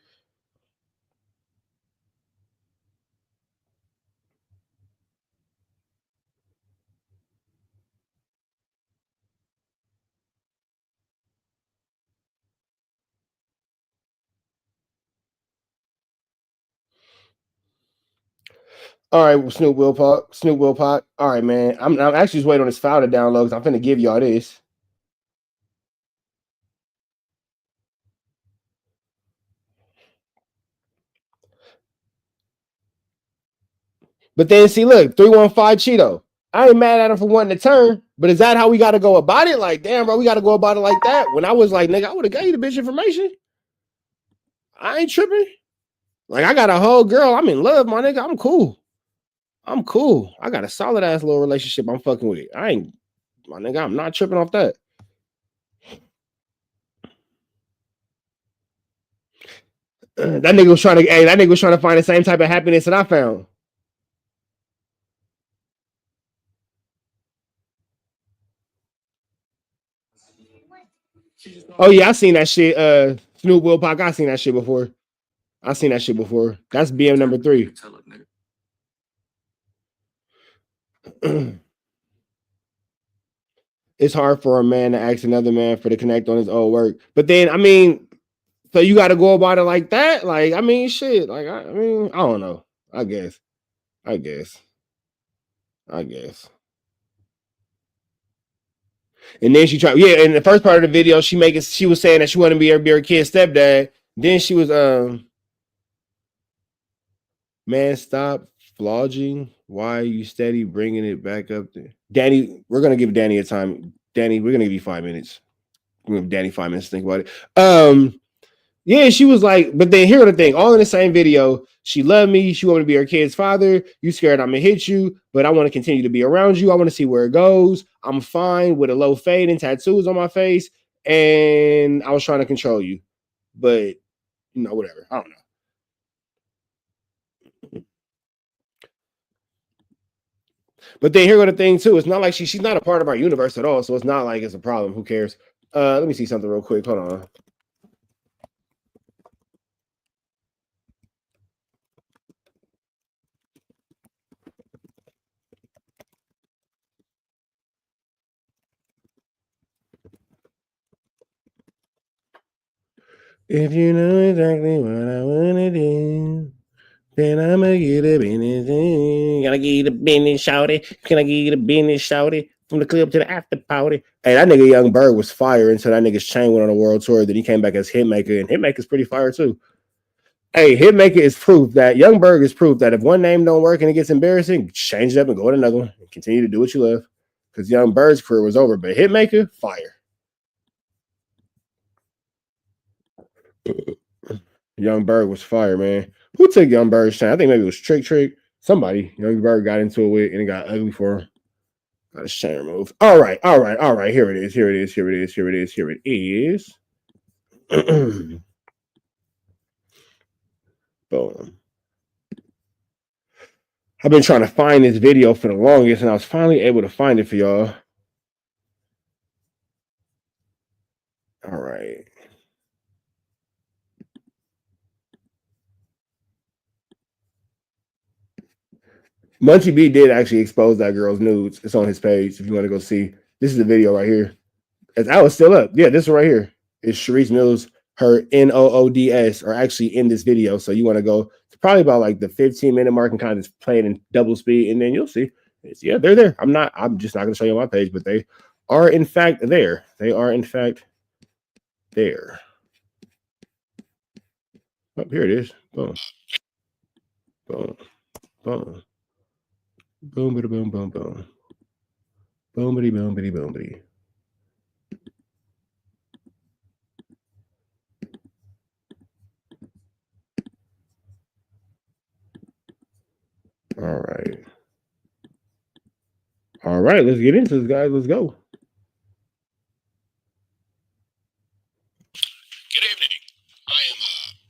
All right, Snoop Will Pot. All right, man. I'm actually just waiting on this file to download because I'm finna give y'all this. But then see, look, 315 Cheeto. I ain't mad at him for wanting to turn, but is that how we got to go about it? Like, damn, bro, we got to go about it like that. When I was like, nigga, I would have gave you the bitch information. I ain't tripping. Like, I got a whole girl. I'm in love, my nigga. I'm cool. I got a solid ass little relationship I'm fucking with. I ain't, my nigga, I'm not tripping off that. That nigga was trying to find the same type of happiness that I found. Oh yeah, I seen that shit. Snoop Will Pac, I seen that shit before. That's BM number 3. It's hard for a man to ask another man for to connect on his own work. But then, I mean, so you got to go about it like that? Like, I mean, shit. Like, I mean, I don't know. I guess. And then she tried, yeah, in the first part of the video, she was saying that she wanted to be her kid's stepdad. Then she was, man, stop flogging. Why are you steady bringing it back up there? Danny, we're going to give Danny a time. Danny, we're going to give you 5 minutes. We're going to give Danny 5 minutes to think about it. Yeah, she was like, but then here the thing, all in the same video. She loved me. She wanted to be her kid's father. You scared I'm gonna hit you, but I want to continue to be around you. I want to see where it goes. I'm fine with a low fade and tattoos on my face, and I was trying to control you, but you know, whatever. I don't know. But then here go the thing too. It's not like she's not a part of our universe at all, so it's not like it's a problem. Who cares? Let me see something real quick. Hold on. If you know exactly what I wanna do, then I'ma get a business. Gotta get you the business, shouty. Can I get you the business, shouty? From the club to the after party. Hey, that nigga Young Bird was fire until that nigga's chain went on a world tour. Then he came back as Hitmaker, and Hitmaker's pretty fire too. Hey, Hitmaker is proof that Young Bird is proof that if one name don't work and it gets embarrassing, change it up and go with another one and continue to do what you love. Because Young Bird's career was over, but Hitmaker, fire. Young Bird was fire, man. Who took Young Bird's chain? I think maybe it was Trick. Somebody. Young Bird got into it with, and it got ugly for him. Got his chain removed. All right. Here it is. Boom. I've been trying to find this video for the longest, and I was finally able to find it for y'all. All right. Munchie B did actually expose that girl's nudes. It's on his page if you want to go see. This is the video right here. It's still up. Yeah, this one right here is Sharice Mills. Her Noods are actually in this video. So you want to go, it's probably about like the 15-minute mark and kind of just play it in double speed, and then you'll see. Yeah, they're there. I'm just not going to show you on my page, but they are in fact there. Oh, here it is. Boom. Boom. Boom. Boom, bitty, boom, boom, boom. Boom, bitty, boom, bitty, boom, bitty. All right. All right, let's get into this, guys. Let's go. Good evening. I am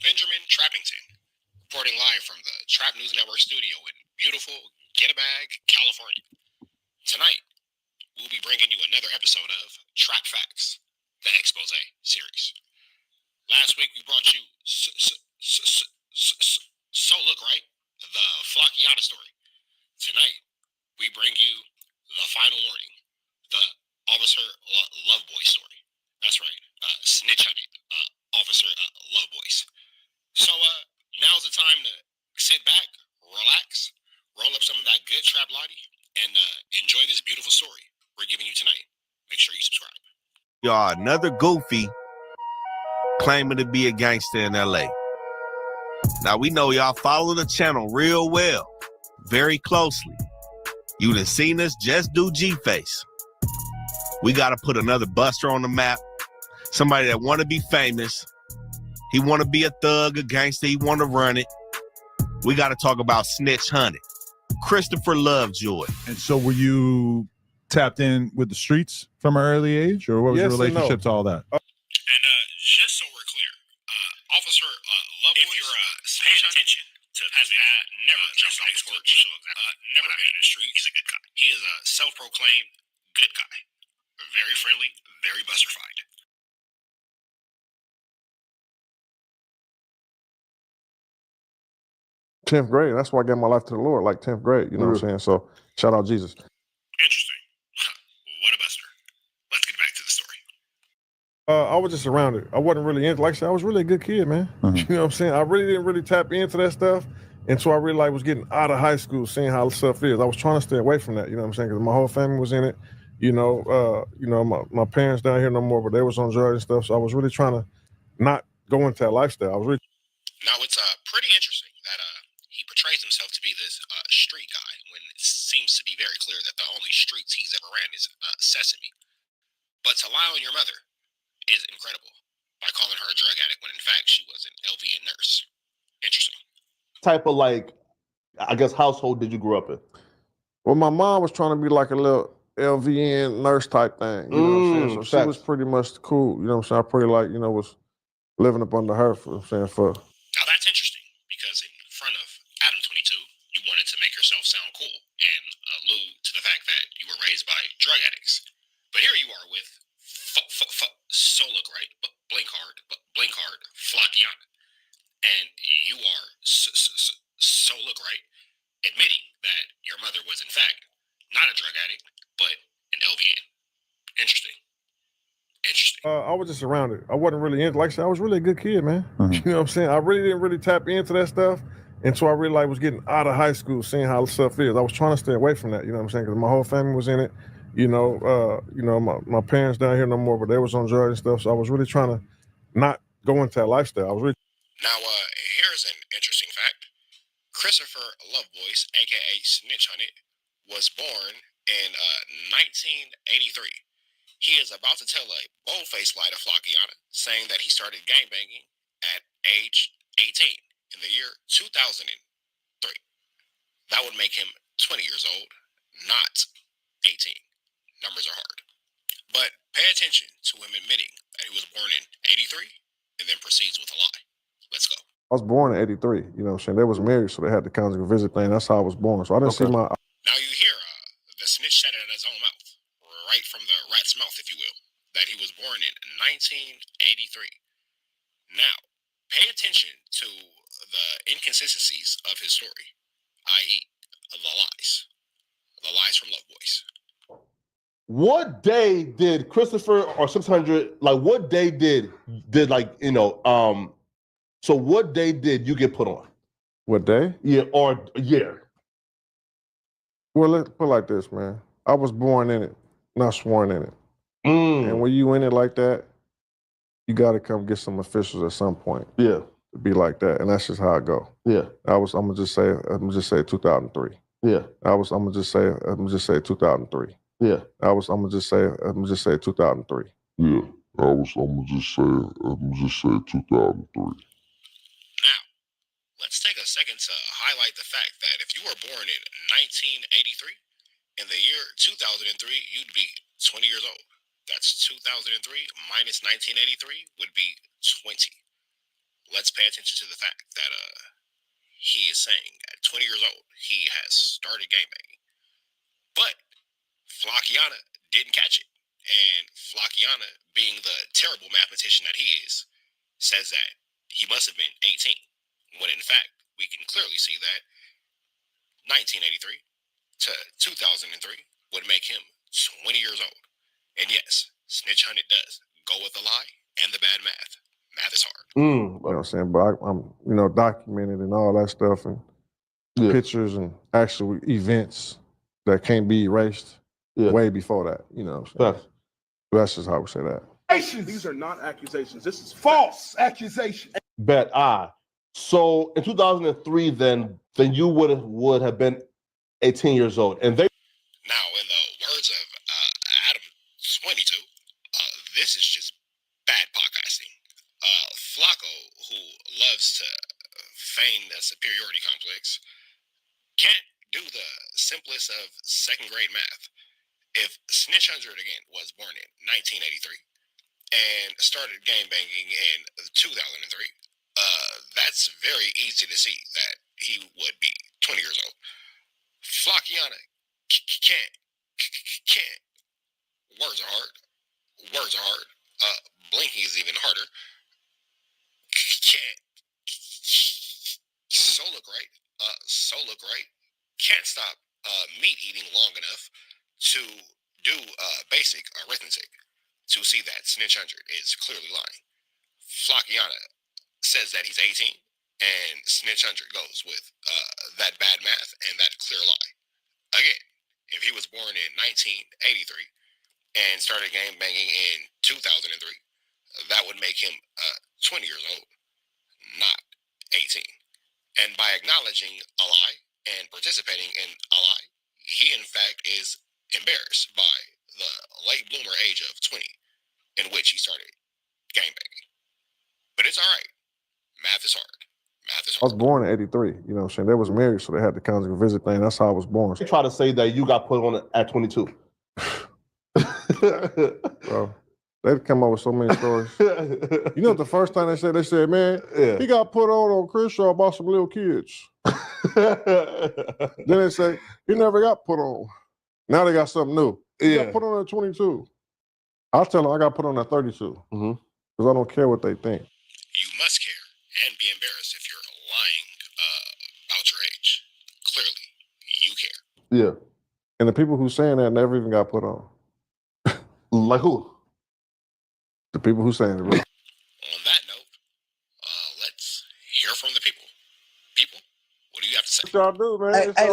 Benjamin Trappington, reporting live from the Trap News Network studio in beautiful Gettysburg, California. Tonight, we'll be bringing you another episode of Trap Facts, the Expose series. Last week, we brought you So Look Right, the FLAKKO story. Tonight, we bring you the final warning, the Officer Loveboy story. That's right, Snitch Hunted, Officer Loveboys. So now's the time to sit back, relax, roll up some of that good trap lottie, and enjoy this beautiful story we're giving you tonight. Make sure you subscribe. Y'all, another goofy claiming to be a gangster in LA. Now we know y'all follow the channel real well, very closely. You done seen us just do G-Face. We gotta put another buster on the map, somebody that wanna be famous. He wanna be a thug, a gangster, he wanna run it. We gotta talk about Snitch Hunted, Christopher Lovejoy. And so were you tapped in with the streets from an early age, or what was your relationship to all that? And just so we're clear, Officer Loveboy, if you're paying attention to has never jumped off the porch, never been in the street. He's a good guy. He is a self-proclaimed good guy. Very friendly, very buster-fied. Tenth grade. That's why I gave my life to the Lord, like 10th grade. You know what I'm saying? So shout out Jesus. Interesting. What a buster. Let's get back to the story. I was just around it. I wasn't really into. Like I said, I was really a good kid, man. You know what I'm saying? I really didn't really tap into that stuff until I really was getting out of high school, seeing how stuff is. I was trying to stay away from that. You know what I'm saying? Because my whole family was in it. My parents down here no more, but they was on drugs and stuff. So I was really trying to not go into that lifestyle. I was really. Now it's pretty interesting that he portrays himself to be this street guy when it seems to be very clear that the only streets he's ever ran is Sesame. But to lie on your mother is incredible by calling her a drug addict when in fact she was an LVN nurse. Interesting. Type of I guess household did you grow up in? Well, my mom was trying to be like a little LVN nurse type thing. You know what I'm saying? So she was pretty much cool. You know what I'm saying? I pretty was living up under her for. Now that's interesting because in front of Adam 22, you wanted to make yourself sound cool and allude to the fact that you were raised by drug addicts. But here you are with So Look Right, but blink hard, FLAKKO. And you are So Look Right, admitting that your mother was in fact not a drug addict, but an LVN. Interesting. I was just around it. I wasn't really into. Like I said, I was really a good kid, man. You know what I'm saying? I really didn't really tap into that stuff until I really was getting out of high school, seeing how stuff is. I was trying to stay away from that. You know what I'm saying? Because my whole family was in it. My parents down here no more, but they was on drugs and stuff. So I was really trying to not go into that lifestyle. Now, here's an interesting fact. Christopher Loveboys, a.k.a. Snitch Hunted, was born in 1983. He is about to tell a bold-faced lie to FLAKKO, saying that he started gangbanging at age 18 in the year 2003. That would make him 20 years old, not 18. Numbers are hard. But pay attention to him admitting that he was born in 83 and then proceeds with a lie. Let's go. I was born in 83. You know what I'm saying? They was married, so they had the conjugal visit thing. That's how I was born. So I didn't see my... Now you hear the snitch said it in his own mouth, right from the rat's mouth, if you will, that he was born in 1983. Now, pay attention to the inconsistencies of his story, i.e., the lies. The lies from Loveboys. What day did Christopher or 600, what day did so what day did you get put on? What day? Yeah, or year? Well, let's put it like this, man. I was born in it, not sworn in it. And when you in it like that, you got to come get some officials at some point. Yeah. To be like that, and that's just how I go. Yeah. I'm gonna just say 2003. Yeah. I'm gonna just say 2003. Yeah. I'm gonna just say 2003. Yeah. I'm gonna just say 2003. Now, let's take a second to highlight the fact that if you were born in 1983 In the year 2003, you'd be 20 years old. That's 2003 minus 1983 would be 20. Let's pay attention to the fact that he is saying at 20 years old, he has started gangbanging. But Flakkiana didn't catch it. And Flakkiana, being the terrible mathematician that he is, says that he must have been 18. When in fact, we can clearly see that 1983 to 2003 would make him 20 years old. And yes, snitch hunted does go with the lie and the bad math. Math is hard. You know what I'm saying? But I'm, documented and all that stuff and pictures and actual events that can't be erased way before that. You know what I'm saying? That's just how we say that. These are not accusations. This is false accusation. Bet. So in 2003, then you would have been 18 years old, and they. Now, in the words of Adam 22, this is just bad podcasting. FLAKKO, who loves to feign a superiority complex, can't do the simplest of second grade math. If Snitch Hunter again was born in 1983 and started gangbanging in 2003, that's very easy to see that he would be 20 years old. Flakkiana can't. Words are hard. Blinking is even harder. Can't. So look right. Can't stop meat eating long enough to do basic arithmetic to see that Snitch Hunter is clearly lying. Flakkiana says that he's 18, and Snitch Hunter goes with that bad math and that clear lie. Again, if he was born in 1983 and started gangbanging in 2003, that would make him 20 years old, not 18. And by acknowledging a lie and participating in a lie, he in fact is embarrassed by the late bloomer age of 20 in which he started gangbanging. But it's all right. Math is hard. I was born in 83. You know what I'm saying? They was married, so they had the conjugal visit thing. That's how I was born. They try to say that you got put on at 22. Bro, they'd come up with so many stories. You know what the first time they said? They said, man, he got put on Crenshaw by some little kids. Then they say, he never got put on. Now they got something new. He got put on at 22. I'll tell them I got put on at 32. Because I don't care what they think. You must care and be embarrassed if you're lying about your age. Clearly, you care. Yeah. And the people who saying that never even got put on. Like who? The people who saying it, bro. On that note, let's hear from the people. People, what do you have to say? What y'all do, man? Hey,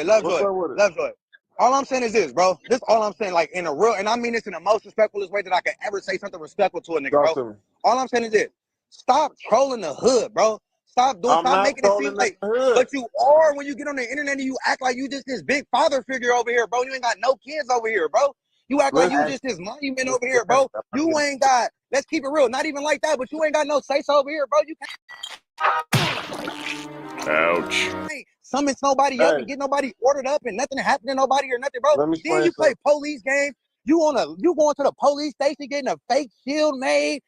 Lovejoy. All I'm saying is this, bro. This all I'm saying, like in a real, and I mean this in the most respectful way that I could ever say something respectful to a nigga, bro. All I'm saying is this: stop trolling the hood, bro. Stop making it seem like, but you are when you get on the internet and you act like you just this big father figure over here, bro. You ain't got no kids over here, bro. You act like you just this monument over here, bro. You ain't got. Let's keep it real. Not even like that, but you ain't got no say so over here, bro. You can't. Ouch. Summons nobody up and get nobody ordered up and nothing happened to nobody or nothing, bro. Then you play police games. You going to the police station getting a fake shield made.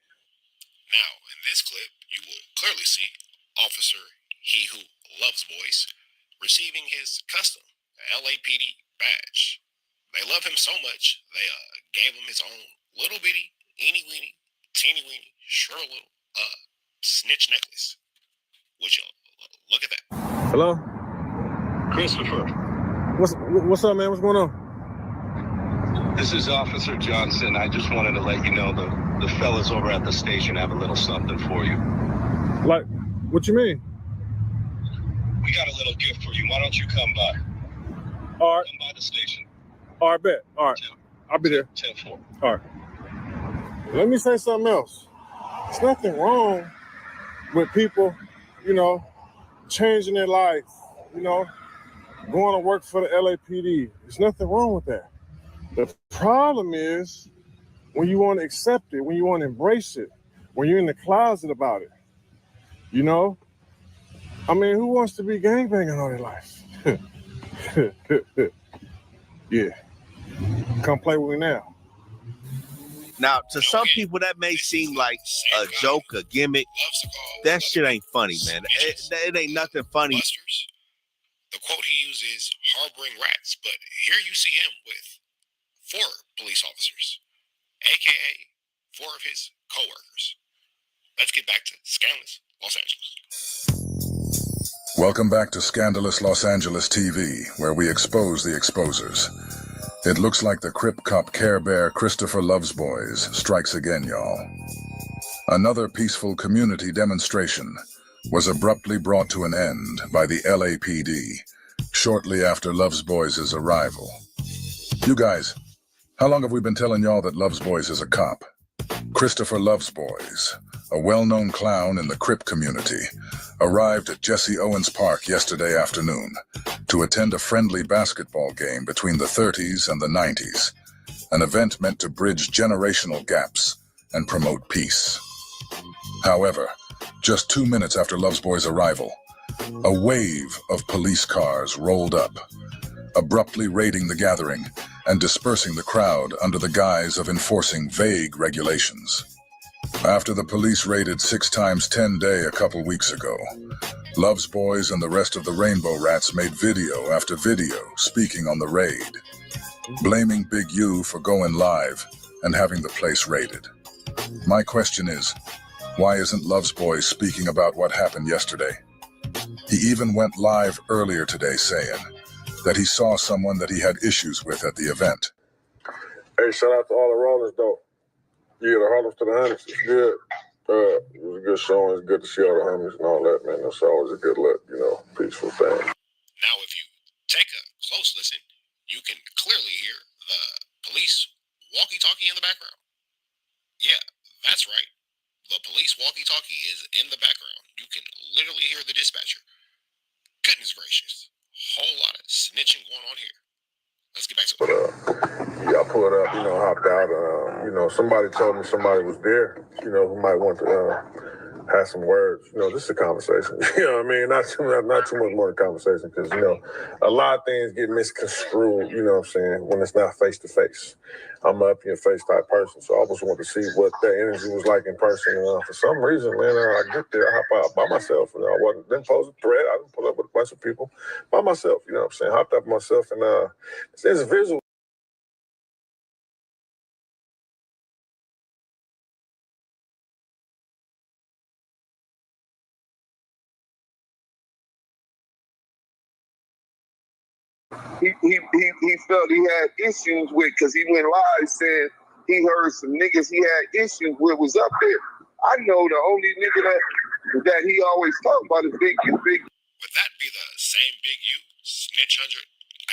Now, in this clip, you will clearly see Officer He Who Loves Boys receiving his custom LAPD badge. They love him so much, they gave him his own little bitty, eeny weeny, teeny weeny, sure little snitch necklace. Would you look at that? Hello? Christopher. What's up, man? What's going on? This is Officer Johnson. I just wanted to let you know the fellas over at the station have a little something for you. Like, what you mean? We got a little gift for you. Why don't you come by? All right. Come by the station. All right, bet. All right. I'll be there. 10-4. All right. Let me say something else. There's nothing wrong with people, changing their life, going to work for the LAPD. There's nothing wrong with that. The problem is when you want to accept it, when you want to embrace it, when you're in the closet about it. I mean, who wants to be gangbanging all their life? Yeah. Come play with me now. Now, to some people, that may seem like a joke, a gimmick. That shit ain't funny, man. It ain't nothing funny. Busters. The quote he uses, harboring rats, but here you see him with 4 police officers, aka 4 of his co-workers. Let's get back to Scandalous Los Angeles. Welcome back to Scandalous Los Angeles TV, where we expose the exposers. It looks like the Crip Cop Care Bear Christopher Loves Boys strikes again, y'all. Another peaceful community demonstration was abruptly brought to an end by the LAPD shortly after Loves Boys' arrival. You guys, how long have we been telling y'all that Loves Boys is a cop? Christopher Loves Boys, a well-known clown in the Crip community, arrived at Jesse Owens Park yesterday afternoon to attend a friendly basketball game between the 30s and the 90s, an event meant to bridge generational gaps and promote peace. However, just 2 minutes after Loves Boys' arrival, a wave of police cars rolled up, abruptly raiding the gathering and dispersing the crowd under the guise of enforcing vague regulations. After the police raided 6 times 10 Day a couple weeks ago, Loves Boys and the rest of the Rainbow Rats made video after video speaking on the raid, blaming Big U for going live and having the place raided. My question is, why isn't Loves Boys speaking about what happened yesterday? He even went live earlier today saying that he saw someone that he had issues with at the event. Hey, shout out to all the rollers, though. Yeah, the Harlems to the Honeys, it's good. It was a good show, and it's good to see all the homies and all that, man. That's always a good look, peaceful thing. Now, if you take a close listen, you can clearly hear the police walkie-talkie in the background. Yeah, that's right. The police walkie-talkie is in the background. You can literally hear the dispatcher. Goodness gracious. Whole lot of snitching going on here. Let's get back to it. Yeah, I pulled up, hopped out. Somebody told me somebody was there, who might want to have some words. This is a conversation. You know what I mean? Not too much more than conversation because, a lot of things get misconstrued, when it's not face-to-face. I'm an up-in-your-face type person, so I always want to see what that energy was like in person. For some reason, man, I get there, I hop out by myself. I didn't pose a threat. I didn't pull up with a bunch of people by myself, Hopped up myself, and there's a visual. He felt he had issues with because he went live saying he heard some niggas he had issues with was up there. I know the only nigga that he always talk about is Big U. Would that be the same Big U, Snitch 100,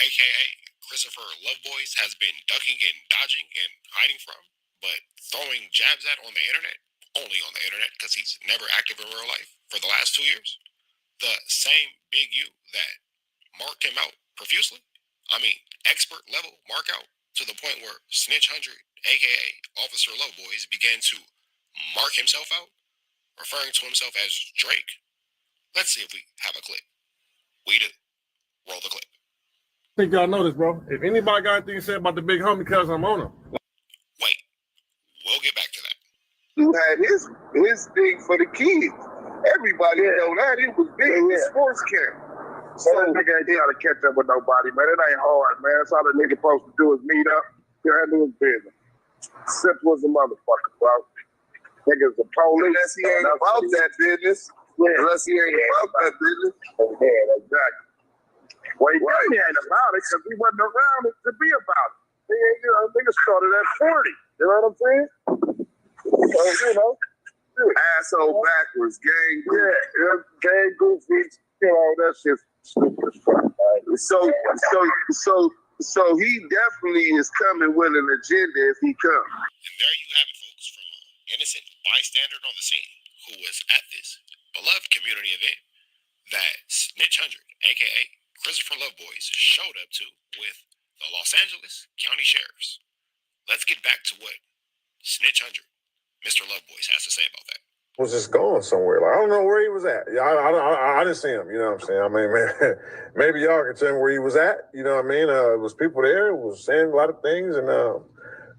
aka Christopher Loveboys, has been ducking and dodging and hiding from, but throwing jabs at on the internet? Only on the internet because he's never active in real life for the last 2 years? The same Big U that marked him out profusely? I mean, expert level mark out to the point where Snitch 100, aka Officer Loveboys, began to mark himself out, referring to himself as Drake. Let's see if we have a clip. We do. Roll the clip. I think y'all know this, bro. If anybody got anything to say about the big homie, cuz I'm on him. Wait, we'll get back to that. Who had his thing for the kids. Everybody know that. It was big in the sports camp. So that nigga ain't trying to catch up with nobody, man. It ain't hard, man. That's all the nigga supposed to do is meet up, handle his business. Simple as a motherfucker, bro. Niggas the police. Unless he ain't about that business. Yeah. Unless he ain't about that business. Yeah, exactly. Well, he definitely ain't about it because he wasn't around it to be about it. He ain't, nigga started at 40. You know what I'm saying? So, asshole backwards, gang. Yeah, gang goofies. That shit's stupid as fuck. So he definitely is coming with an agenda if he comes. And there you have it, folks, from an innocent bystander on the scene who was at this beloved community event that Snitch 100, aka Christopher Loveboys, showed up to with the Los Angeles County Sheriffs. Let's get back to what Snitch 100, Mr. Loveboys, has to say about that. was just going somewhere. Like, I don't know where he was at. Yeah, I didn't see him. You know what I'm saying? I mean, man, maybe y'all can tell me where he was at. You know what I mean? It was people there. It was saying a lot of things, and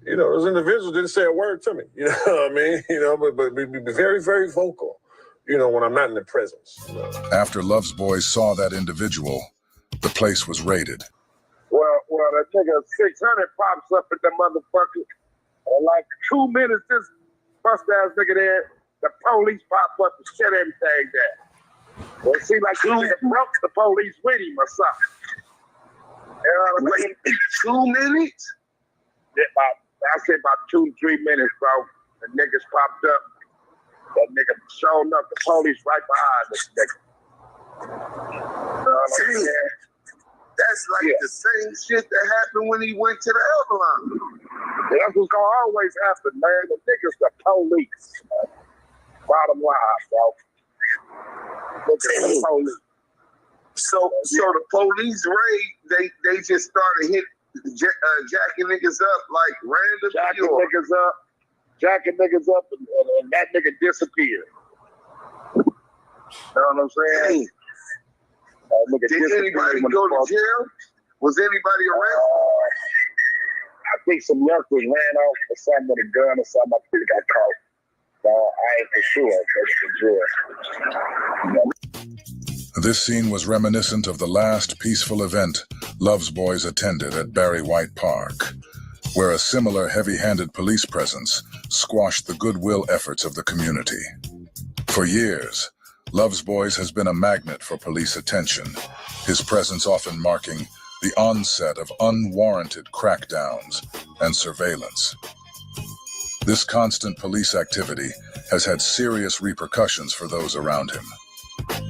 you know, those individuals didn't say a word to me. You know what I mean? You know, but be very, very vocal. You know, when I'm not in the presence. You know? After Love's boys saw that individual, the place was raided. Well, that nigga 600 pops up at the motherfucker. In like 2 minutes, this bust ass nigga there, the police pop up and shut everything down. Well, it seemed like this nigga broke the police with him or something. You know what I mean? 2 minutes? Yeah, I said about 2 to 3 minutes, bro. The niggas popped up. That nigga showing up, the police right behind this nigga. You know what I'm saying? That's like the same shit that happened when he went to the Avalon. That's what's gonna always happen, man. The niggas, the police. Bottom line, bro. Look at the police. So the police raid, they just started jacking niggas up like random. Jacking niggas up, and that nigga disappeared. You know what I'm saying? Did anybody go to jail? Was anybody arrested? I think some youngsters ran off with something with a gun or something. I think got caught. So I ain't for sure. This scene was reminiscent of the last peaceful event Love's boys attended at Barry White Park, where a similar heavy-handed police presence squashed the goodwill efforts of the community. For years, Love's boys has been a magnet for police attention, his presence often marking the onset of unwarranted crackdowns and surveillance. This constant police activity has had serious repercussions for those around him.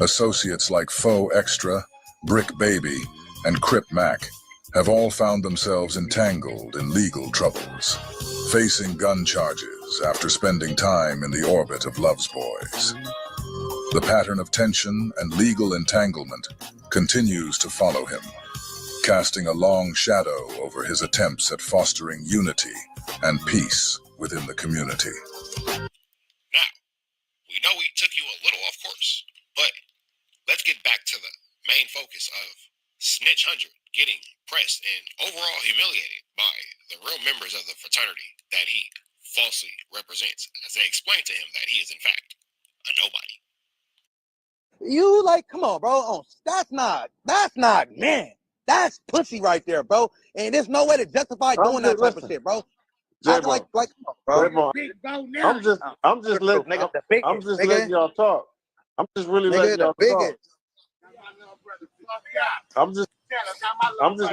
Associates like Faux Extra, Brick Baby, and Crip Mac have all found themselves entangled in legal troubles, facing gun charges after spending time in the orbit of Love's boys. The pattern of tension and legal entanglement continues to follow him, casting a long shadow over his attempts at fostering unity and peace within the community. Now, we know we took you a little off course, but let's get back to the main focus of Snitch 100 getting pressed and overall humiliated by the real members of the fraternity that he falsely represents, as they explain to him that he is in fact a nobody. You like, come on, bro. Oh, that's not, man. That's pussy right there, bro. And there's no way to justify doing that type of shit, bro. Like, come on, bro. I'm just letting y'all talk. I'm just really letting y'all talk. I'm just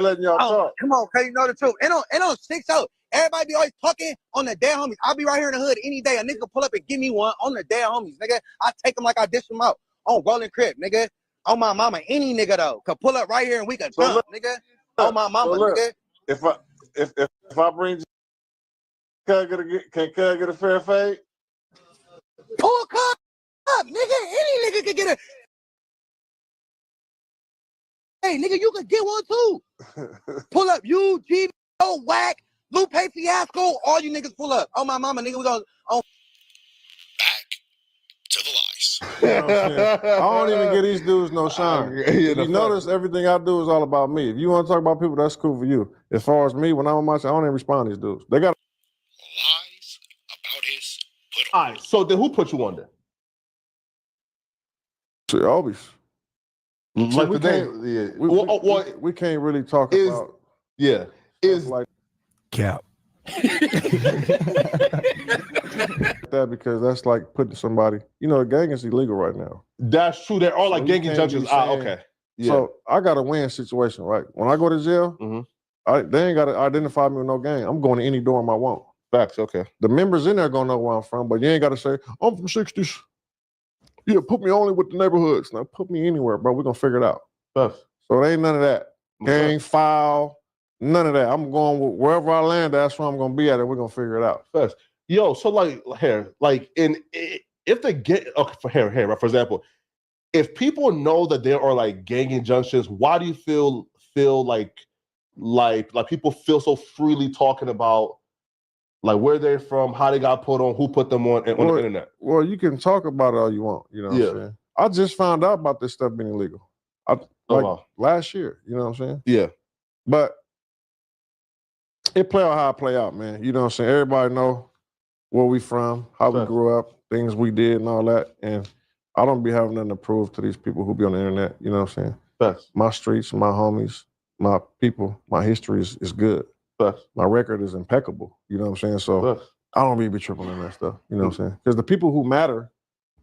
letting y'all talk. Come on, cause you know the truth. And on 6-0, everybody be always talking on the dead homies. I'll be right here in the hood any day. A nigga pull up and give me one on the dead homies, nigga. I take them like I dish them out. On Rolling Crib, nigga. On my mama, any nigga though. Could pull up right here and we could jump, nigga. On my mama, nigga. If I bring can Cuz get a fair fade? Pull Cuz up, nigga. Any nigga could get a. Hey, nigga, you could get one too. Pull up, you, G, WACK, Lupe Fiasco, all you niggas pull up. On my mama, nigga, we gonna. Back to the lies. You know what I'm saying? I don't even give these dudes no shine. If you notice, everything I do is all about me. If you want to talk about people, that's cool for you. As far as me, when I'm on my side, I don't even respond to these dudes. They got lies about his put on. All right, so then who put you on there? Always. Like we can't really talk about. Yeah, is like cap. That because that's like putting somebody. You know, the gang is illegal right now. That's true. There are like gang injunctions. Okay. Yeah. So I got a win situation, right? When I go to jail, they ain't got to identify me with no gang. I'm going to any dorm I want. Facts. Okay. The members in there gonna know where I'm from, but you ain't got to say I'm from 60s. Yeah, put me only with the neighborhoods. Now put me anywhere, bro. We're gonna figure it out. Facts. So there ain't none of that. Gang, foul, none of that. I'm going wherever I land, that's where I'm gonna be at, and we're gonna figure it out. Facts. Yo, so like here, like if they get for for example, if people know that there are like gang injunctions, why do you feel like people feel so freely talking about Like where they're from, how they got put on, who put them on the internet. Well, you can talk about it all you want. You know what I'm saying? I just found out about this stuff being illegal. Last year. You know what I'm saying? Yeah. But it play out how it play out, man. You know what I'm saying? Everybody know where we from, how we grew up, things we did and all that. And I don't be having nothing to prove to these people who be on the internet. You know what I'm saying? My streets, my homies, my people, my history is good. My record is impeccable. You know what I'm saying? So I don't be tripping on that stuff. You know what I'm saying? Because the people who matter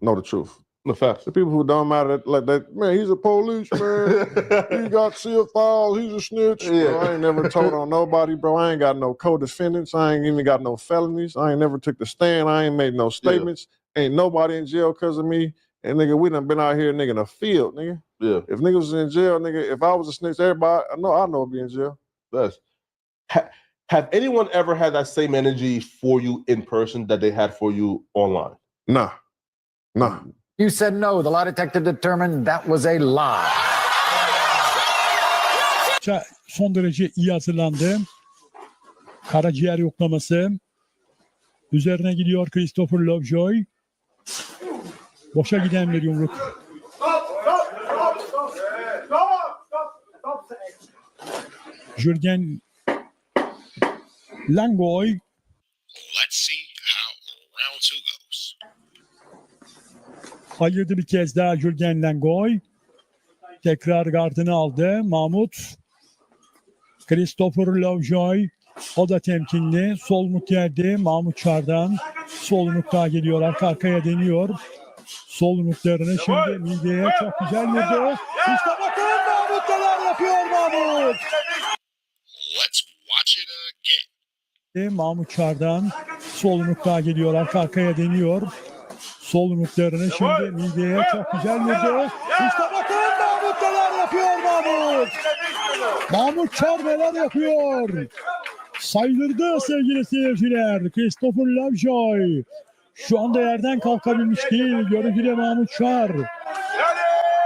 know the truth. The people who don't matter, like that, man, he's a police man. He got sealed files. He's a snitch. Bro, I ain't never told on nobody, bro. I ain't got no co-defendants. I ain't even got no felonies. I ain't never took the stand. I ain't made no statements. Ain't nobody in jail because of me. And nigga, we done been out here, nigga, in the field, nigga. Yeah. If niggas was in jail, nigga, if I was a snitch, everybody, I know I'd be in jail. Have anyone ever had that same energy for you in person that they had for you online? Nah. You said no. The lie detector determined that was a lie. Son derece iyi hazırlandı. Karaciğer yoklaması. Üzerine gidiyor Christopher Lovejoy. Boşa giden bir yumruk. Jürgen Langoy. Let's see how round 2 goes. Ayırdı bir kez daha Jürgen Langoy. Tekrar gardını aldı Mahmut. Christopher Lovejoy. O da temkinli. Sol mut geldi Mahmut Çar'dan. Sol mut daha geliyor. Arka arkaya deniyor. Sol mutlarını şimdi mideye çok güzel vurdu. İşte bakın Mahmut neler yapıyor Mahmut. Let's watch it again. Mahmut Çar'dan sol mut daha geliyor. Arka arkaya deniyor. Sol mutlarını şimdi mideye çok güzel vurdu. İşte bakın Mahmut neler yapıyor Mahmut. Mahmut Çar neler yapıyor. Saydırdı sevgili seyirciler. Christopher Lovejoy. Şu anda yerden kalkabilmiş değil. Görüntüde Mahmut Çar.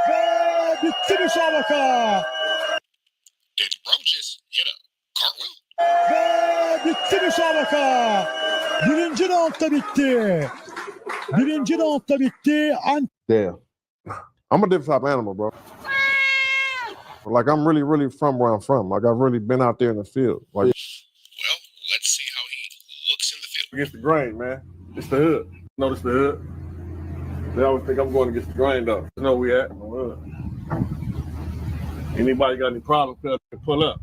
Ve bitti müsabaka. Did bro just hit a cartwheel? Ve bitti müsabaka. Birinci roundda bitti. Birinci roundda bitti. Damn. I'm a different type of animal, bro. Like I'm really from where I'm from. Like I've really been out there in the field. Like, well, let's see how he looks in the field. Against the grain, man. It's the hood. Notice the hood. They always think I'm going against the grain, though. You know where we at in the hood. Anybody got any problem? Pull up.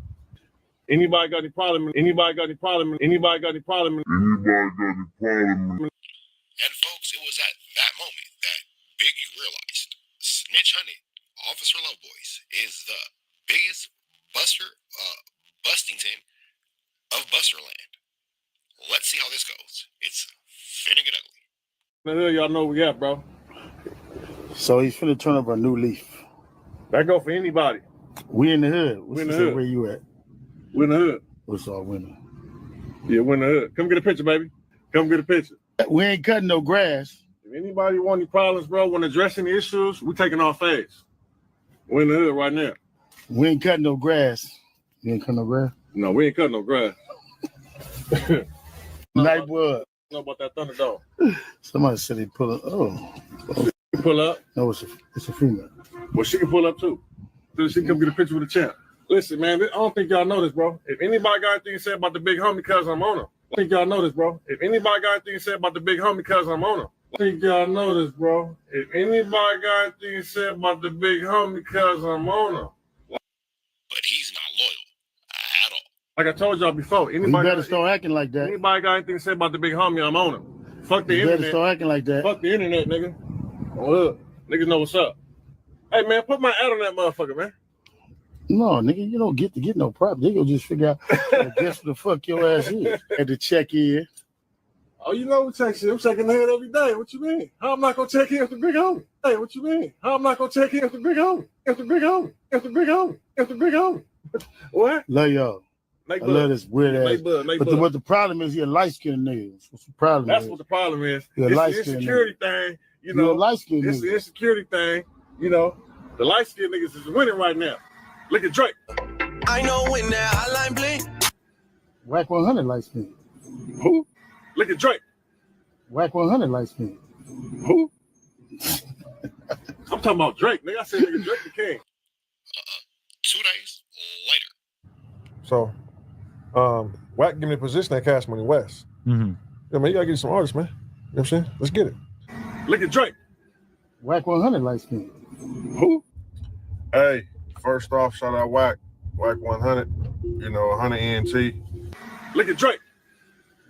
Anybody got any problem? Anybody got any problem? Anybody got any problem? Anybody got any problem? And folks, it was at that moment that Big U realized Snitch Hunted, Officer Loveboys, is the biggest Bustington of Busterland. Let's see how this goes. It's finna get ugly. The hell y'all know we at, bro. So he's finna turn over a new leaf. That go for anybody. We in the hood. We in the hood. Where you at? We in the hood. What's all winning? Yeah, we in the hood. Come get a picture, baby. Come get a picture. We ain't cutting no grass. If anybody want any problems, bro, when addressing the issues, we taking our phase. We in the hood right now. We ain't cutting no grass. You ain't cutting no grass? No, we ain't cutting no grass. Nightwood. Know about that Thunderdog? Somebody said he pull up. Oh. You pull up? No, it's a female. Well, she can pull up too. So she can come get a picture with the champ. Listen, man, I don't think y'all know this, bro. If anybody got anything to say about the big homie, cuz I'm on him. I think y'all know this, bro. If anybody got anything to say about the big homie, cuz I'm on him. I think y'all know this, bro. If anybody got anything to say about the big homie, cuz I'm on him. But he's not loyal at all. Like I told y'all before, anybody you better start acting like that. Anybody got anything to say about the big homie, I'm on him. Fuck the you internet. Better start acting like that. Fuck the internet, nigga. Oh, look. Niggas know what's up. Hey, man, put my ad on that motherfucker, man. No, nigga, you don't get to get no prop. They gonna just figure out guess what the fuck your ass is. Had to check in. Oh, you know what check shit. I'm checking the head every day. What you mean? How am I gonna check in with the big homie? Hey, what you mean? How am I gonna check in with the big homie? If the big homie. If the big homie. If the big homie. What? Love y'all. I love this weird ass. But the problem is you're a light-skinned nigga. What's the problem? That's what the problem is. You're it's a the insecurity thing. You know, it's the insecurity thing. You know, the light-skinned niggas is winning right now. Look at Drake. I know when that hotline blink. WACK 100 light-skinned. Who? Look at Drake. WACK 100 light skin. Who? I'm talking about Drake, nigga. I said nigga Drake the king. 2 days later. So, WACK give me a position at Cash Money West. Mm-hmm. Yeah, man, you gotta get some artists, man. You know what I'm saying? Let's get it. Look at Drake. WACK 100 light skin. Who? Hey, first off, shout out WACK 100. You know, 100 ENT. Look at Drake.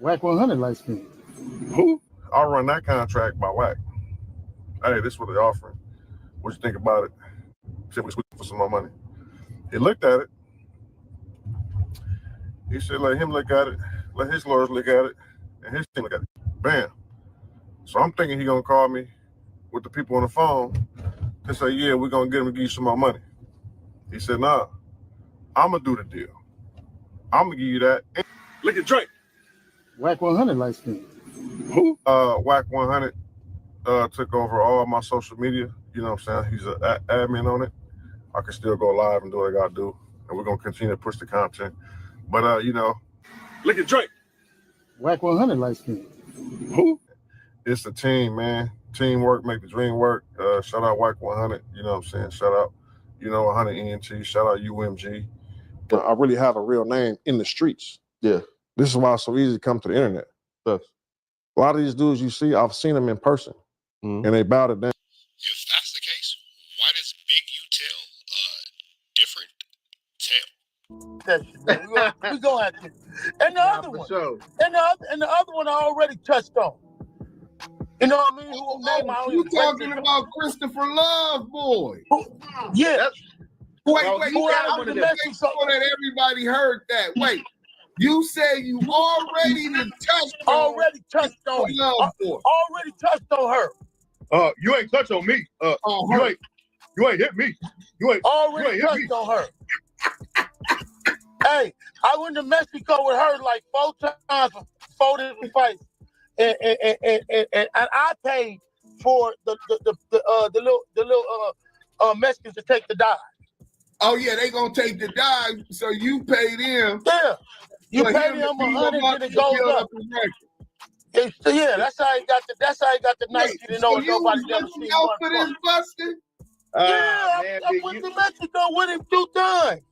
WACK 100 light skin. Who? I'll run that contract by WACK. Hey, this is what they're offering. What you think about it? Should we switch for some more money? He looked at it. He said, let him look at it, let his lawyers look at it, and his team look at it. Bam. So I'm thinking he's gonna call me with the people on the phone to say, yeah, we're gonna get him to give you some more money. He said, nah, I'm gonna do the deal. I'm gonna give you that. Look at Drake. WACK 100 light skin. Who? WACK 100 took over all my social media. You know what I'm saying? He's an admin on it. I can still go live and do what I gotta do. And we're gonna continue to push the content. But you know, look at Drake. WACK 100 light skin. Who? It's a team, man. Teamwork make the dream work. Shout out WACK 100. You know what I'm saying? Shout out, you know, 100 ENT. Shout out UMG. I really have a real name in the streets. Yeah. This is why it's so easy to come to the internet. Yes. A lot of these dudes you see, I've seen them in person, and they bowed it down. If that's the case, why does Big U tell a different tale? We gonna have to. And the other one, and the other one I already touched on. You know what I mean? Who name I You talking about Christopher Love, boy? Yeah. Wait, you gotta make sure that everybody heard that. Wait, you say you already touched on Already touched on her. You ain't touched on me. You ain't hit me. You ain't already touched on her. Hey, I went to Mexico with her like 4 times for 4 different fights, and I paid for the little Mexicans to take the dive. Oh yeah, they gonna take the dive, so you pay them. Yeah, you pay them 100 and it goes up. Yeah, that's how he got the. That's how he got the night. You know, nobody never seen one. For this busting? Yeah, I went to Mexico with him 2 times.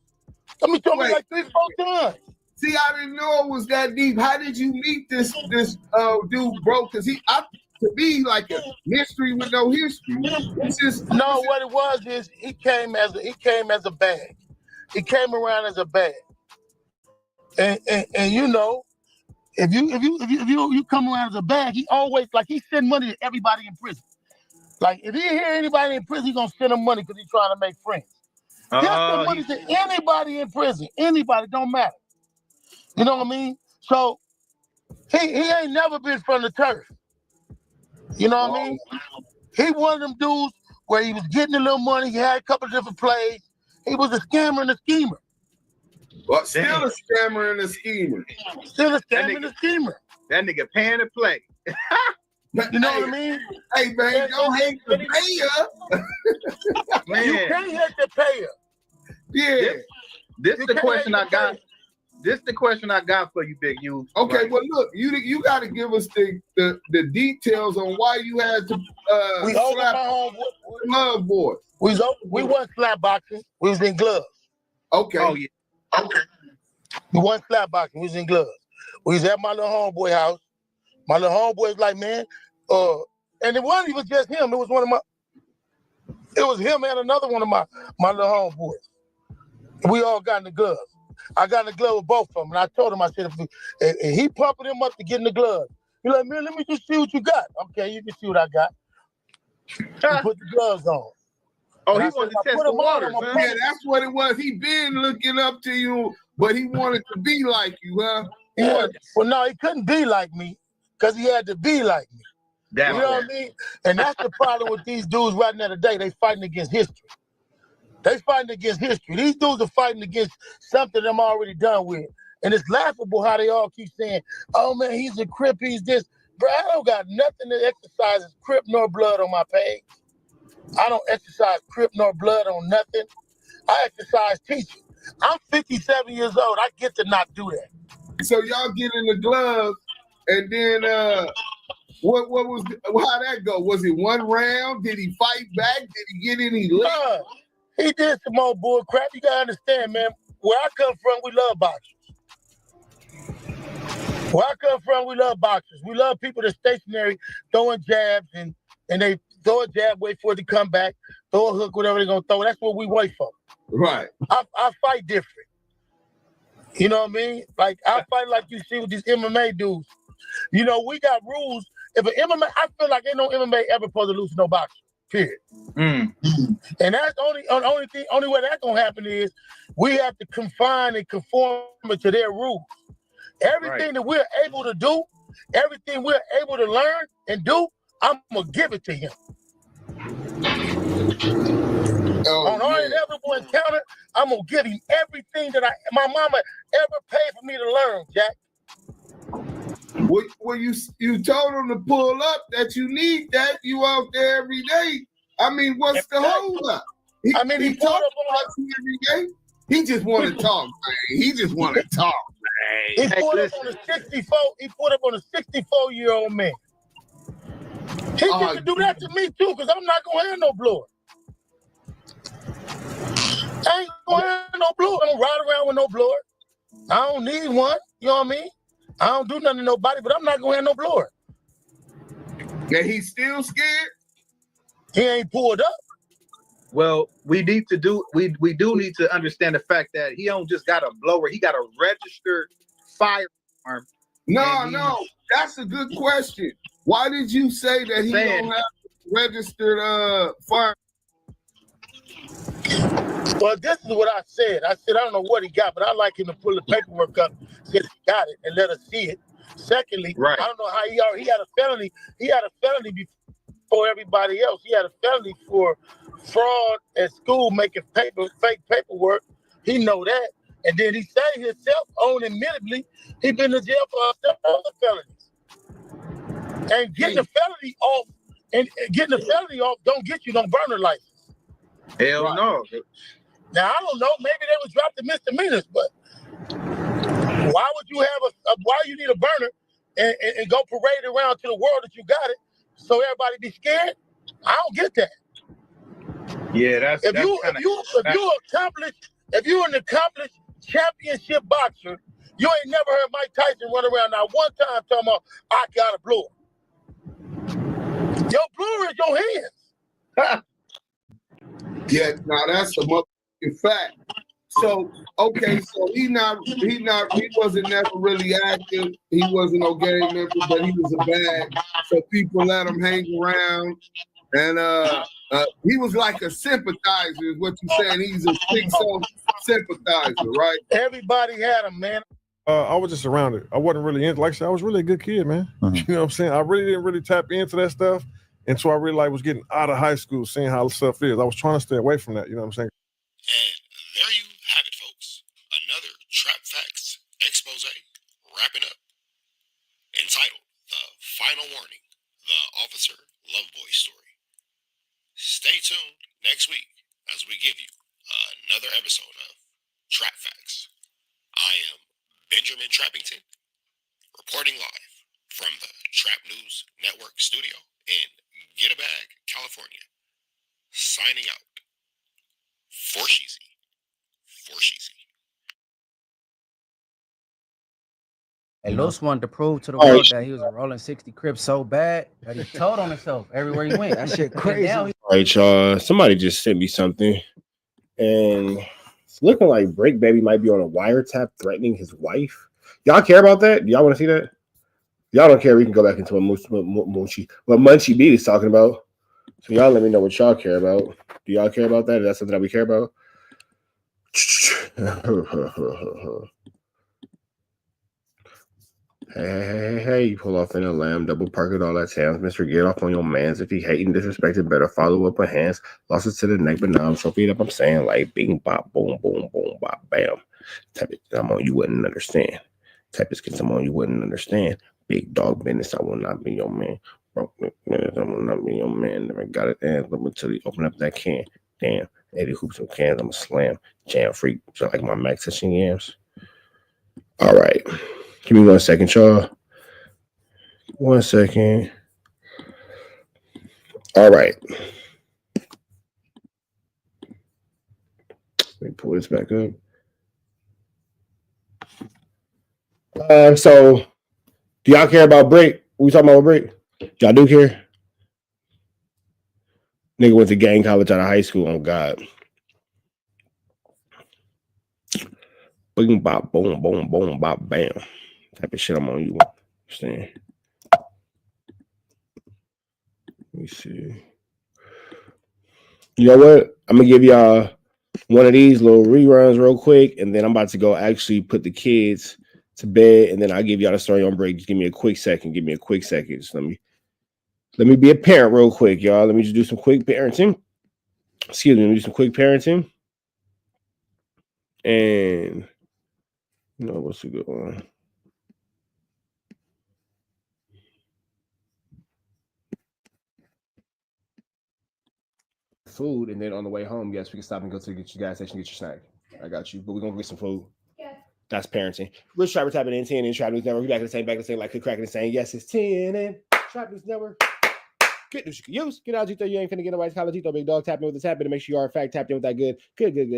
I mean, told me like 3, 4 times. See, I didn't know it was that deep. How did you meet this dude, bro? Because to be like a mystery with no history. It's just no. What it was is he came as a bag. He came around as a bag, and you know, if you come around as a bag, he always he send money to everybody in prison. Like if he hear anybody in prison, he gonna send them money because he's trying to make friends. He'll send money to anybody in prison. Anybody, don't matter. You know what I mean? So he ain't never been from the turf. You know what I mean? He one of them dudes where he was getting a little money. He had a couple of different plays. He was a scammer and a schemer. Well, still a scammer and a schemer. Still a scammer and a schemer. That nigga paying to play. You know what I mean? Hey, man, don't hate the payer. Man. You can't hate the payer. Yeah. This is the question I got. This is the question I got for you, Big U. Okay, right. well, look, you got to give us the details on why you had to we slap glove boys. We wasn't slap boxing. We was in gloves. Okay. Oh yeah. Okay. We wasn't slap boxing. We was in gloves. We was at my little homeboy house. My little homeboy was like, man, and it wasn't even just him. It was him and another one of my little homeboys. We all got in the gloves. I got in the glove with both of them, and I told him, I said, and he pumping him up to get in the glove. He's like, man, let me just see what you got. Okay, you can see what I got. He put the gloves on. Oh, he wanted to test the waters, huh? Yeah, that's what it was. He been looking up to you, but he wanted to be like you, huh? Yeah. Well, no, he couldn't be like me because he had to be like me. You know what I mean? And that's the problem with these dudes right now today. They fighting against history. They fighting against history. These dudes are fighting against something I'm already done with. And it's laughable how they all keep saying, oh, man, he's a Crip, he's this. Bro, I don't got nothing that exercises Crip nor blood on my page. I don't exercise Crip nor blood on nothing. I exercise teaching. I'm 57 years old. I get to not do that. So y'all get in the gloves And then what was how that go? Was it one round? Did he fight back? Did he get any licks? He did some more bull crap. You gotta understand, man. Where I come from, we love boxers. Where I come from, we love boxers. We love people that's stationary, throwing jabs, and they throw a jab, wait for it to come back, throw a hook, whatever they're gonna throw. That's what we wait for. Right. I fight different. You know what I mean? Like, I fight like you see with these MMA dudes. You know, we got rules. If an MMA, I feel like ain't no MMA ever supposed to lose to no boxer. Period. And that's only way that's gonna happen is we have to confine and conform it to their rules. Everything that we're able to do, everything we're able to learn and do, I'm gonna give it to him. On our inevitable encounter, I'm gonna give him everything that my mama ever paid for me to learn, Jack. Well, you told him to pull up that you need that. You out there every day. I mean, what's the hold up? He pulled up on you every day. He just want to talk, man. He just want to talk, man. He pulled up on a 64. He pulled up on a 64-year-old man. He used to do that to me too, because I'm not gonna have no blower. I ain't gonna have no blower. I don't ride around with no blower. I don't need one. You know what I mean? I don't do nothing to nobody, but I'm not gonna have no blower. And he's still scared? He ain't pulled up. Well, we do need to understand the fact that he don't just got a blower, he got a registered firearm. No, that's a good question. Why did you say that he don't have registered firearm? Well, this is what I said. I said, I don't know what he got, but I'd like him to pull the paperwork up since he got it and let us see it. Secondly, I don't know how he had a felony. He had a felony before everybody else. He had a felony for fraud at school, making fake paperwork. He know that. And then he said himself, admittedly, he been to jail for several other felonies. And getting the felony off, don't get you no burner license. Hell no. Now, I don't know. Maybe they was dropped the misdemeanors, but why would you have why you need a burner and go parade around to the world that you got it so everybody be scared? I don't get that. Yeah, if you're an accomplished championship boxer, you ain't never heard Mike Tyson run around now one time talking about, I got a blower. Your blower is your hands. Yeah, now that's a motherfucking fact. So okay, so he wasn't never really active. He wasn't no gang member, but he was a bag. So people let him hang around, and he was like a sympathizer. Is what you're saying? He's a sympathizer, right? Everybody had him, man. I was just around it. I wasn't really into. Like I said, I was really a good kid, man. You know what I'm saying? I really didn't really tap into that stuff. And so I really was getting out of high school, seeing how stuff is. I was trying to stay away from that, you know what I'm saying? And there you have it, folks. Another Trap Facts expose wrapping up. Entitled, The Final Warning, The Officer Loveboy Story. Stay tuned next week as we give you another episode of Trap Facts. I am Benjamin Trappington, reporting live from the Trap News Network studio in Get a Bag, California. Signing out. For Sheezy. And Luce wanted to prove to the world that he was a rolling 60 Crip so bad that he told on himself everywhere he went. That shit crazy. All right, y'all. Somebody just sent me something, and it's looking like Break Baby might be on a wiretap threatening his wife. Y'all care about that? Do y'all want to see that? Y'all don't care. We can go back into Munchie. What Munchie Beat is talking about. So y'all let me know what y'all care about. Do y'all care about that? Is that something that we care about? Hey, you pull off in a lamb, double park it, all that sounds. Mr. Get off on your mans. If he hating, disrespected, better follow up with hands. Losses to the neck, but now I'm so feet up. I'm saying like bing, bop, boom, boom, boom, bop, bam. Type it, I'm on, you wouldn't understand. Type it, get some on, you wouldn't understand. Big dog business, I will not be your man. Broke business, I will not be your man. Never got it there until he open up that can. Damn, 80 hoops and cans, I'm a slam. Jam freak, so like my Max touching yams. All right. Give me 1 second, y'all. 1 second. All right. Let me pull this back up. So do y'all care about break? We talking about break? Y'all do care? Nigga went to gang college out of high school. Oh God. Boom, bop, boom, boom, boom, bop, bam. Type of shit I'm on you. Understand? Let me see. You know what? I'm gonna give y'all one of these little reruns real quick, and then I'm about to go actually put the kids to bed, and then I'll give y'all the story on break. Just give me a quick second. Give me a quick second. Just let me be a parent real quick, y'all. Let me just do some quick parenting. Excuse me, let me do some quick parenting. And you know what's a good one? Food, and then on the way home, yes, we can stop and go to get your gas station, get your snack. I got you, but we're gonna get some food. Yeah. That's parenting. Rich Trapper tapping in 10 and Trap News Network. We back in the same, like cracking and saying, yes, it's 10 and Trap News Network. Get news you can use. Get out, Gito. You ain't finna get nobody's college. Gito, big dog. Tap in with the tap in to make sure you are in fact tapped in with that good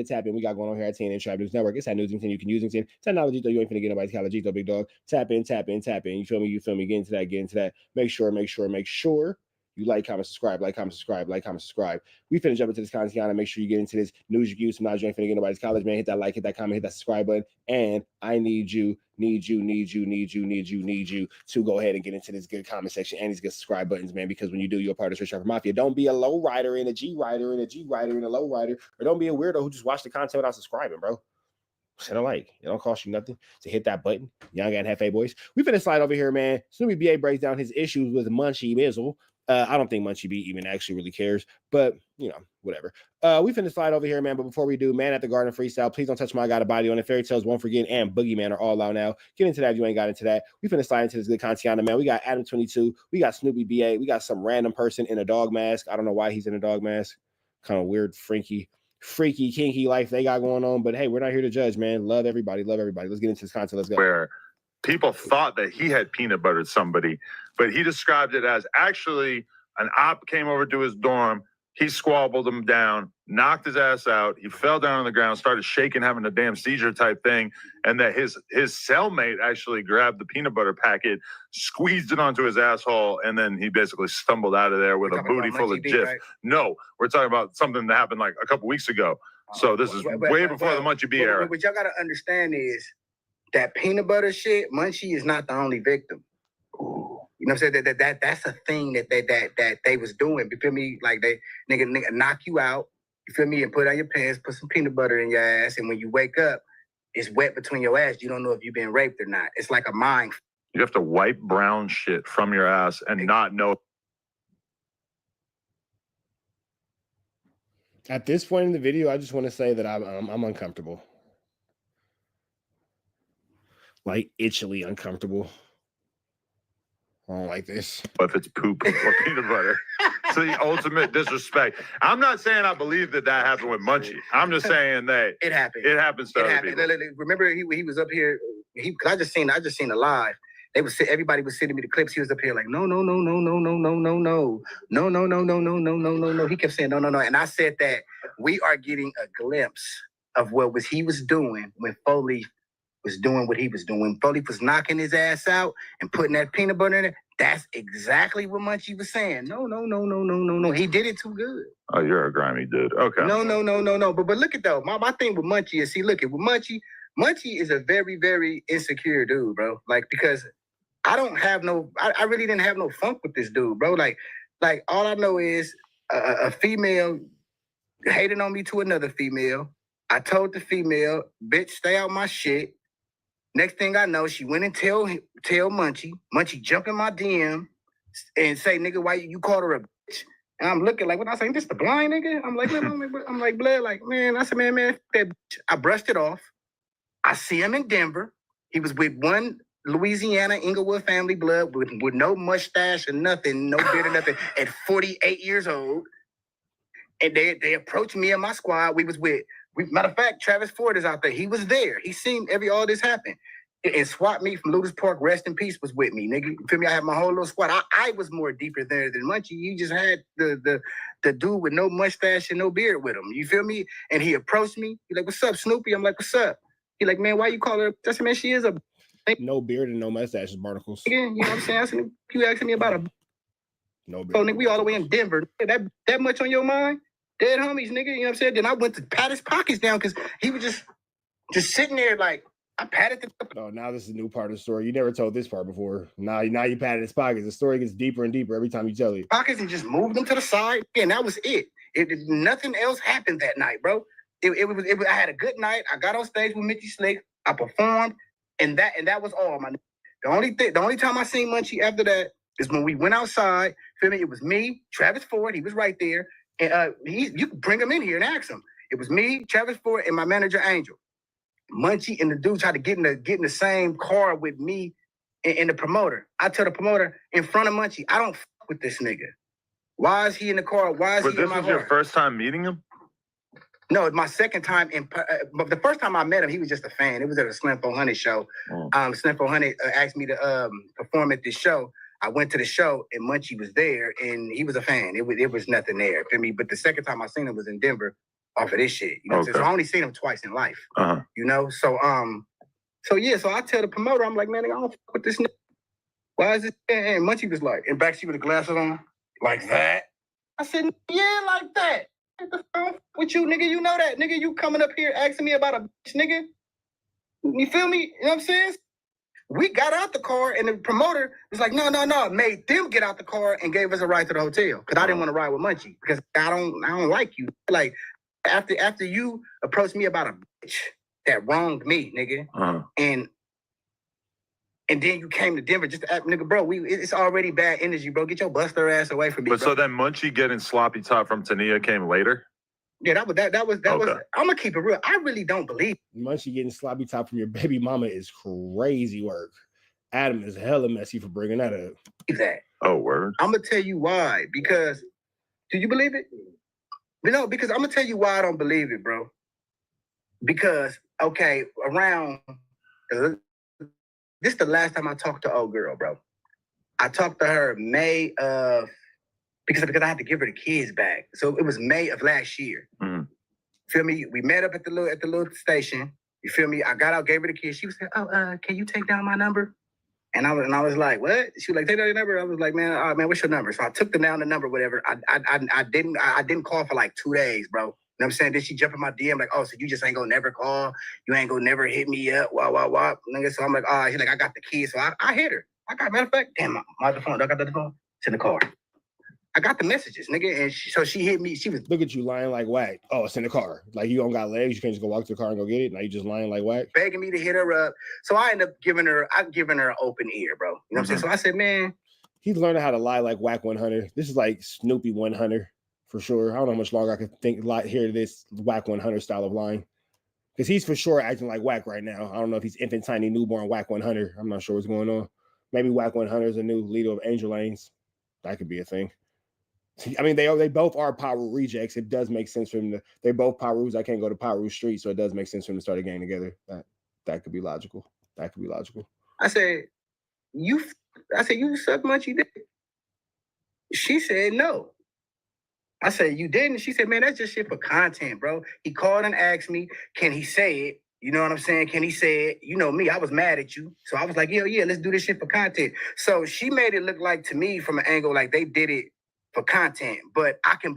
tap in. We got going on here at 10 and Trap News Network. It's that news and 10 you can use and 10. Technology, Gito. You ain't finna get nobody's college. Gito, big dog. Tap in. You feel me? Get into that. Make sure. You like, comment, subscribe. We finna jump into this content and make sure you get into this news you can use. Sometimes you ain't finna get nobody's college, man. Hit that like, hit that comment, hit that subscribe button. And I need you to go ahead and get into this good comment section and these good subscribe buttons, man, because when you do, you're a part of the Rich Trapper Mafia. Don't be a low rider and a G rider and a low rider, or don't be a weirdo who just watch the content without subscribing, bro. Hit a like. It don't cost you nothing to hit that button. Young and Hefe boys. We finna slide over here, man. Snoopy BA breaks down his issues with Munchie Bizzle. I don't think Munchie B even actually really cares, but you know, whatever. We finna slide over here, man. But before we do, Man at the Garden freestyle. Please don't touch my God a body on it. Fairy Tales Won't Forget and Boogeyman are all out now. Get into that if you ain't got into that. We finna slide into this good content, man. We got Adam 22. We got Snoopy BA. We got some random person in a dog mask. I don't know why he's in a dog mask. Kind of weird, freaky, kinky life they got going on. But hey, we're not here to judge, man. Love everybody. Let's get into this content. Let's go. Where people thought that he had peanut buttered somebody, but he described it as actually an op came over to his dorm. He squabbled him down, knocked his ass out. He fell down on the ground, started shaking, having a damn seizure type thing. And that his cellmate actually grabbed the peanut butter packet, squeezed it onto his asshole, and then he basically stumbled out of there with a booty full of GIF. Right? No, we're talking about something that happened like a couple weeks ago. So this is way before the Munchie B era. What y'all got to understand is that peanut butter shit, Munchie is not the only victim. You know what I'm saying? That's a thing that they was doing. You feel me? Like they nigga knock you out. You feel me? And put on your pants, put some peanut butter in your ass, and when you wake up, it's wet between your ass. You don't know if you've been raped or not. It's like a mind. You have to wipe brown shit from your ass and not know. At this point in the video, I just want to say that I'm uncomfortable. Like itchily uncomfortable. I don't like this. If it's poop or peanut butter. It's the ultimate disrespect. I'm not saying I believe that happened with Munchie. I'm just saying that it happened. It happens to other people. Remember, he was up here. Cause I just seen it live. Everybody was sending me the clips. He was up here like, no. He kept saying no. And I said that we are getting a glimpse of what he was doing when Foley was doing what he was doing. Foley was knocking his ass out and putting that peanut butter in it. That's exactly what Munchie was saying. No. He did it too good. Oh, you're a grimy dude. Okay. No. But look at though. My thing with Munchie is, with Munchie is a very, very insecure dude, bro. Like, because I really didn't have no funk with this dude, bro. Like all I know is a female hated on me to another female. I told the female, bitch, stay out my shit. Next thing I know, she went and tell Munchie. Munchie jump in my DM and say, nigga, why you called her a bitch? And I'm looking like, what I saying? This the blind nigga? I'm like, blood, like, man. I said, man, that bitch. I brushed it off. I see him in Denver. He was with one Louisiana Inglewood family blood with no mustache or nothing, no beard or nothing, at 48 years old. And they approached me and my squad. Matter of fact, Travis Ford is out there. He was there. He seen all this happen. And swap me from Luces Park, rest in peace, was with me, nigga. You feel me? I had my whole little squad. I was more deeper there than Munchie. You just had the dude with no mustache and no beard with him. You feel me? And he approached me. He like, "What's up, Snoopy?" I'm like, "What's up?" He like, "Man, why you call her?" I said, "Man, she is a no beard and no mustache, barnacles." You know what I'm saying? I said, "You asking me about a no beard?" Oh, nigga, we all the way in Denver. That much on your mind? Dead homies, nigga. You know what I'm saying? Then I went to pat his pockets down because he was just sitting there like, I patted the. Oh, now this is a new part of the story. You never told this part before. Now you patted his pockets. The story gets deeper and deeper every time you tell it. Pockets and just moved them to the side, and that was it. Nothing else happened that night, bro. It was. I had a good night. I got on stage with Munchie Slick. I performed, and that was all, my. The only time I seen Munchie after that is when we went outside. Feel me? It was me, Travis Ford. He was right there, and you could bring him in here and ask him. It was me, Travis Ford, and my manager Angel. Munchie and the dude tried to get in the same car with me and the promoter. I tell the promoter in front of Munchie, I don't fuck with this nigga. Why is he in the car? Why is he in my car? But this was your first time meeting him? No, it's my second time. But the first time I met him, he was just a fan. It was at a Slim 400 show. Slim 400 asked me to perform at this show. I went to the show and Munchie was there and he was a fan. It was nothing there for me. But the second time I seen him was in Denver off of this shit. You know what I'm saying? So I only seen him twice in life. You know? So so I tell the promoter, I'm like, man, I don't fuck with this nigga. Why is this? And Munchie was like, in backseat with the glasses on, like that. I said, yeah, like that. What the fuck with you, nigga? You know that, nigga. You coming up here asking me about a bitch, nigga? You feel me? You know what I'm saying? We got out the car and the promoter was like, no, made them get out the car and gave us a ride to the hotel. Cause I didn't want to ride with Munchie because I don't like you. Like after you approached me about a bitch that wronged me, nigga. And then you came to Denver just to act, nigga, bro, it's already bad energy, bro. Get your buster ass away from me. But bro. so then Munchie getting sloppy top from Tania came later? Yeah, that was I'm gonna keep it real. I really don't believe Munchie getting sloppy top from your baby mama is crazy work. Adam is hella messy for bringing that up. that. Oh, word. I'm gonna tell you why. Because do you believe it? No, because I'm gonna tell you why I don't believe it, bro. Because around this is the last time I talked to old girl, bro. I talked to her May of because I had to give her the kids back. So it was May of last year. Feel me? We met up at the little station. You feel me? I got out, gave her the kids. She was like, "Oh, can you take down my number?" And I was like, "What?" She was like, "Take down your number." I was like, "Man, what's your number?" So I took down the number, whatever. I didn't call for like 2 days, bro. You know what I'm saying? Then she jumped in my DM like, "Oh, so you just ain't gonna never call? You ain't gonna never hit me up? Wah. Nigga. So I'm like, "Oh," she's like, "I got the keys." So I hit her. Matter of fact, damn, my phone. I got the phone. It's in the car. I got the messages, nigga, and so she hit me. She was look at you lying like WACK. Oh, it's in the car. Like you don't got legs. You can't just go walk to the car and go get it. Now you just lying like WACK. Begging me to hit her up. So I ended up giving her an open ear, bro. You know what I'm saying? So I said, man, he's learning how to lie like WACK 100. This is like Snoopy 100 for sure. I don't know how much longer I could hear this WACK 100 style of lying. Because he's for sure acting like WACK right now. I don't know if he's infant, tiny, newborn WACK 100. I'm not sure what's going on. Maybe WACK 100 is a new leader of Angel Lanes. That could be a thing. I mean, they both are Power rejects. It does make sense for them. They're both Powerus. I can't go to Power Street, so it does make sense for them to start a gang together. That could be logical. That could be logical. I said, you suck Munchie dick? She said no. I said, you didn't? She said, man, that's just shit for content, bro. He called and asked me, can he say it? You know what I'm saying? Can he say it? You know me, I was mad at you. So I was like, yeah, let's do this shit for content. So she made it look like to me from an angle like they did it for content. But I can,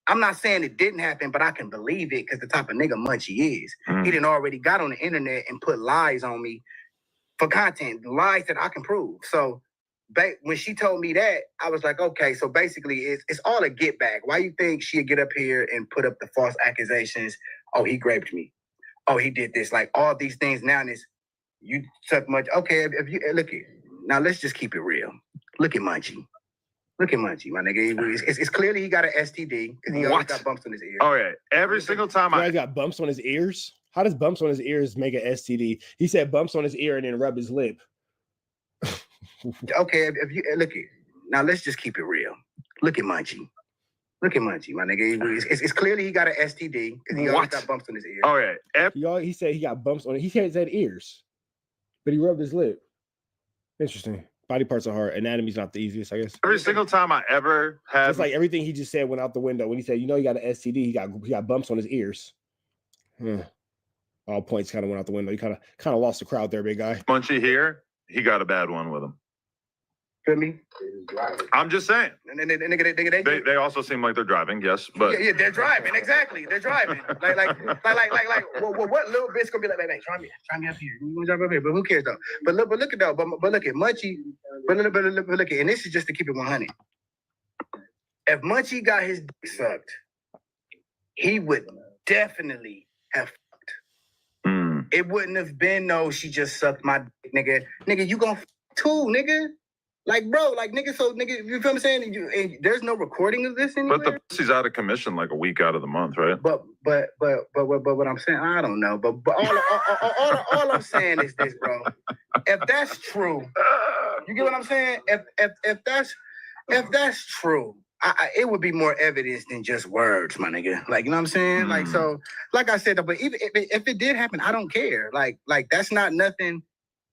I'm not saying it didn't happen, but I can believe it because the type of nigga Munchie is. He done already got on the internet and put lies on me for content, lies that I can prove. So when she told me that, I was like, okay, so basically it's all a get back. Why you think she'd get up here and put up the false accusations? Oh, he raped me. Oh, he did this. Like all these things now, this you suck much. Okay, if you look at now, let's just keep it real. Look at Munchie. Look at Munchie, my nigga. It's clearly he got an STD because he always got bumps on his ear. Oh yeah, every single time I got bumps on his ears. How does bumps on his ears make an STD? He said bumps on his ear and then rub his lip. Okay, if you look at now, let's just keep it real. Look at Munchie. Look at Munchie, my nigga. It's clearly he got an STD because he always got bumps on his ear. Oh yeah, he said he got bumps on it. He said ears. But he rubbed his lip. Interesting. Body parts are hard. Anatomy's not the easiest, I guess. Every single time I ever had, it's like everything he just said went out the window when he said, "You know, he got an STD. He got bumps on his ears." All points kind of went out the window. You kind of lost the crowd there, big guy. Munchie here, he got a bad one with him. Feel me? I'm just saying. And They also seem like they're driving, yes, but yeah, they're driving. Exactly, they're driving. Like, what little bitch gonna be like? Hey, try me up here. You gonna drive up here? But who cares though? But look at though. But look at Munchie. But look at, and this is just to keep it 100. If Munchie got his dick sucked, he would definitely have fucked. It wouldn't have been no. She just sucked my dick, nigga. Nigga, you gonna too, nigga. Like, bro, like, nigga, so, nigga, you feel what I'm saying? There's no recording of this anywhere. But the pussy's out of commission like a week out of the month, right? But what I'm saying, I don't know. But all I'm saying is this, bro. If that's true, you get what I'm saying? If that's true, it would be more evidence than just words, my nigga. Like, you know what I'm saying? Like, so, like I said, but even if it did happen, I don't care. Like that's not nothing.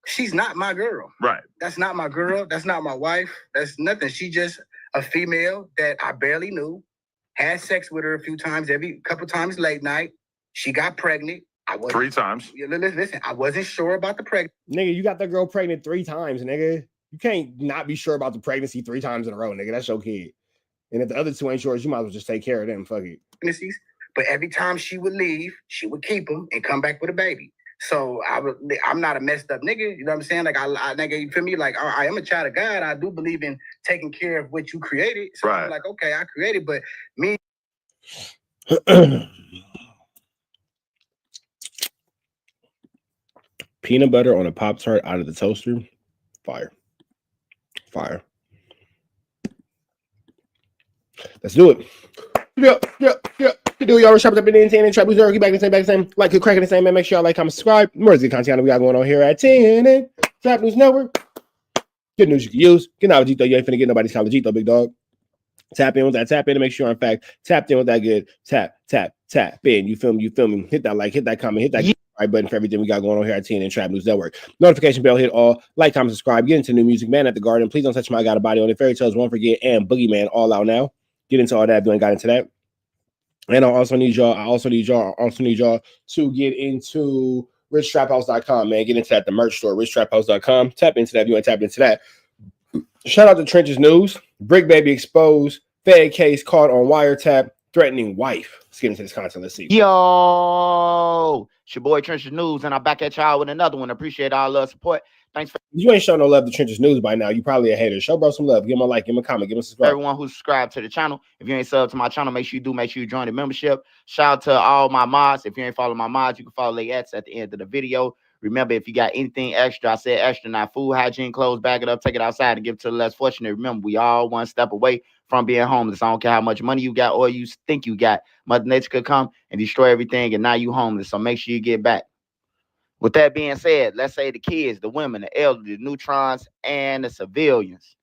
She's not my girl. Right. That's not my girl. That's not my wife. That's nothing. She just a female that I barely knew. Had sex with her a few times, couple times late night. She got pregnant. I wasn't 3 times. Listen, I wasn't sure about the pregnancy. Nigga, you got that girl pregnant 3 times, nigga. You can't not be sure about the pregnancy 3 times in a row, nigga. That's your kid. And if the other 2 ain't yours, you might as well just take care of them. Fuck it. But every time she would leave, she would keep them and come back with a baby. So I'm not a messed up nigga, you know what I'm saying? Like I nigga, you feel me? Like I am a child of God. I do believe in taking care of what you created. So I'm like, okay, I created, but me. Peanut butter on a Pop-Tart out of the toaster. Fire. Let's do it. Yeah. Do y'all shop up in the 10 and trap get back the same. Like, could crack in the same, man. Make sure y'all like, comment, subscribe. More of the content we got going on here at 10 and Trap News Network. Good news you can use. Get out of Gito. You ain't finna get nobody's college Gito, big dog. Tap in with that. Tap in to make sure, in fact, tapped in with that good. Tap in. You feel me? Hit that like, hit that comment, hit that subscribe button for everything we got going on here at 10 and Trap News Network. Notification bell, hit all. Like, comment, subscribe. Get into new music. Man at the Garden. Please don't touch my Got a Body on it. Fairy Tales, Won't Forget, and Boogeyman all out now. Get into all that. If you ain't got into that. And I also need y'all to get into richtraphouse.com, man. Get into that, the merch store, richtraphouse.com. Tap into that if you ain't tapped into that. Shout out to Trenches News. Brick Baby exposed. Fed case caught on wiretap. Threatening wife. Let's get into this content. Let's see. Yo, it's your boy Trenches News, and I'm back at y'all with another one. Appreciate all love support. Thanks for you ain't showing no love to Trenches News by now. You probably a hater. Show bro some love. Give him a like, give him a comment, give him a subscribe. Everyone who subscribed to the channel. If you ain't subbed to my channel, make sure you join the membership. Shout out to all my mods. If you ain't following my mods, you can follow their ads at the end of the video. Remember, if you got anything extra, I said extra, not food, hygiene, clothes, bag it up, take it outside and give it to the less fortunate. Remember, we all one step away from being homeless. I don't care how much money you got or you think you got. Mother Nature could come and destroy everything, and now you homeless. So make sure you get back. With that being said, let's say the kids, the women, the elderly, the neutrons, and the civilians.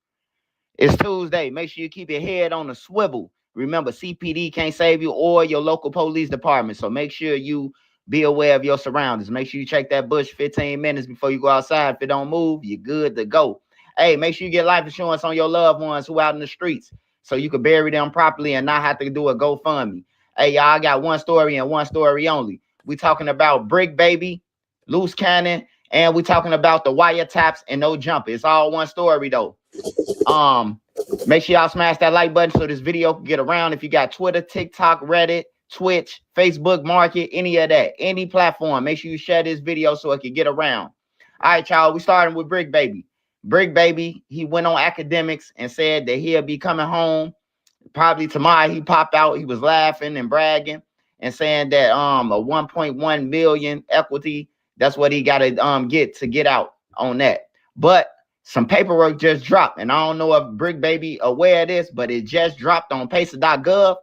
It's Tuesday. Make sure you keep your head on the swivel. Remember, CPD can't save you or your local police department. So make sure you be aware of your surroundings. Make sure you check that bush 15 minutes before you go outside. If it don't move, you're good to go. Hey, make sure you get life insurance on your loved ones who out in the streets so you can bury them properly and not have to do a GoFundMe. Hey, y'all, I got one story and one story only. We talking about Brick Baby, Loose Cannon, and we talking about the wiretaps and no jumper. It's all one story though. Make sure y'all smash that like button so this video can get around. If you got Twitter, TikTok, Reddit, Twitch, Facebook Market, any of that, any platform, make sure you share this video so it can get around. All right, y'all, we starting with Brick Baby. Brick Baby, he went on academics and said that he'll be coming home probably tomorrow. He popped out, he was laughing and bragging and saying that a 1.1 million equity, that's what he got to get out on that. But some paperwork just dropped, and I don't know if Brick Baby aware of this, but it just dropped on pacer.gov,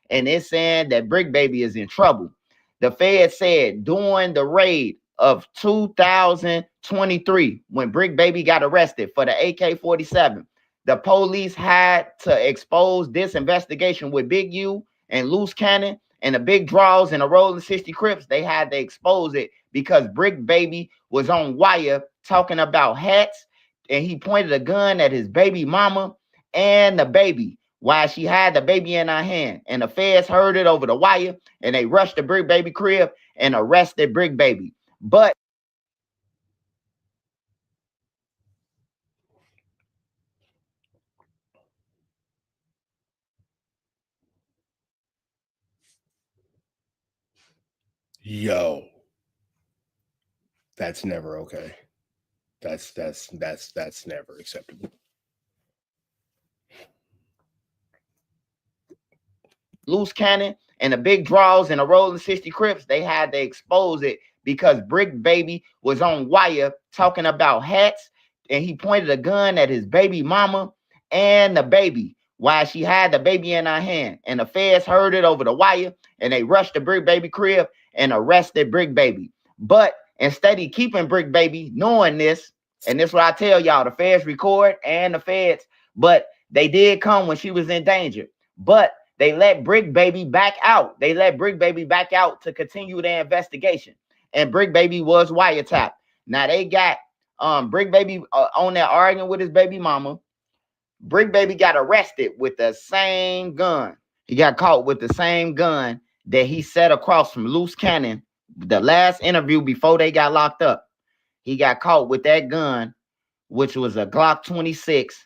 and it's saying that Brick Baby is in trouble. The Fed said during the raid of 2023, when Brick Baby got arrested for the AK-47, the police had to expose this investigation with Big U and Loose Cannon and the big draws and the Rolling 60 Crips. They had to expose it because Brick Baby was on wire talking about hats, and he pointed a gun at his baby mama and the baby while she had the baby in her hand. And the feds heard it over the wire, and they rushed the Brick Baby crib and arrested Brick Baby. But Yo, that's never okay. That's never acceptable. Loose Cannon and the big draws and the Rolling 60 Crips, they had to expose it because Brick Baby was on wire talking about hats, and he pointed a gun at his baby mama and the baby while she had the baby in her hand. And the feds heard it over the wire, and they rushed the Brick Baby crib and arrested Brick Baby. But instead of keeping Brick Baby, knowing this, and this is what I tell y'all, the feds record and the feds, but they did come when she was in danger. But they let Brick Baby back out. They let Brick Baby back out to continue their investigation. And Brick Baby was wiretapped. Now they got Brick Baby on there arguing with his baby mama. Brick Baby got arrested with the same gun. He got caught with the same gun that he set across from Loose Cannon. The last interview before they got locked up, he got caught with that gun, which was a Glock 26.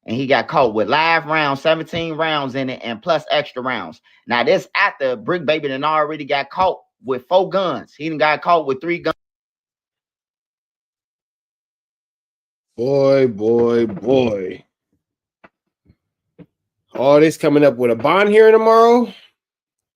And he got caught with live rounds, 17 rounds in it, and plus extra rounds. Now, this after Brick Baby done already got caught with 4 guns. He done got caught with 3 guns. Boy. All this coming up with a bond hearing tomorrow.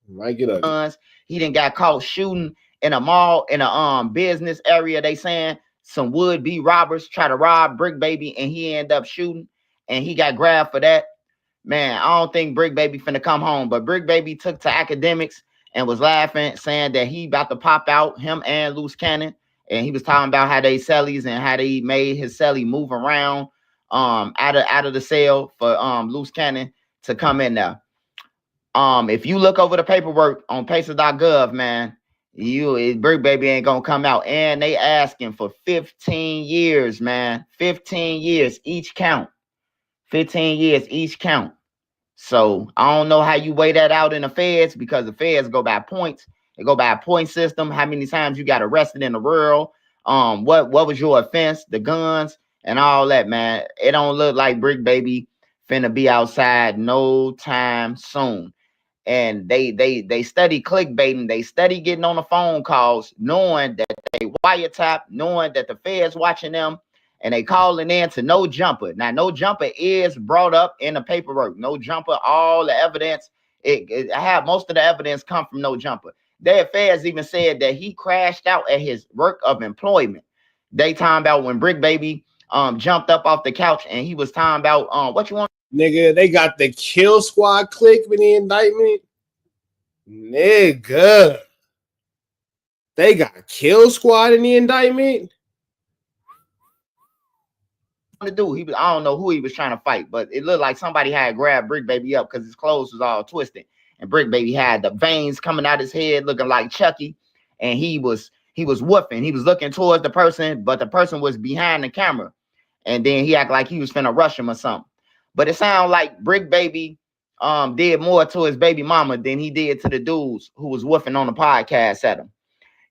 Might get up. He done got caught shooting in a mall, in a business area. They saying some would-be robbers try to rob Brick Baby, and he ended up shooting. And he got grabbed for that. Man, I don't think Brick Baby finna come home. But Brick Baby took to academics and was laughing, saying that he about to pop out, him and Loose Cannon. And he was talking about how they cellies and how they made his celly move around out of the cell for Loose Cannon to come in there. If you look over the paperwork on pacer.gov, man, Brick Baby ain't gonna come out. And they asking for 15 years, man. 15 years each count. 15 years each count. So I don't know how you weigh that out in the feds, because the feds go by points. They go by a point system. How many times you got arrested in the world? What was your offense? The guns and all that, man. It don't look like Brick Baby finna be outside no time soon. And they study clickbaiting. They study getting on the phone calls, knowing that they wiretap, knowing that the feds watching them. And they calling in to No Jumper. Now, No Jumper is brought up in the paperwork. No Jumper, all the evidence, I have most of the evidence come from No Jumper. Their feds even said that he crashed out at his work of employment. They talking about when Brick Baby jumped up off the couch, and he was talking about what you want. Nigga, they got the Kill Squad click in the indictment. Nigga. They got Kill Squad in the indictment. To do. I don't know who he was trying to fight, but it looked like somebody had grabbed Brick Baby up because his clothes was all twisted, and Brick Baby had the veins coming out his head looking like Chucky, and he was woofing. He was looking towards the person, but the person was behind the camera, and then he acted like he was finna rush him or something. But it sounded like Brick Baby did more to his baby mama than he did to the dudes who was woofing on the podcast at him.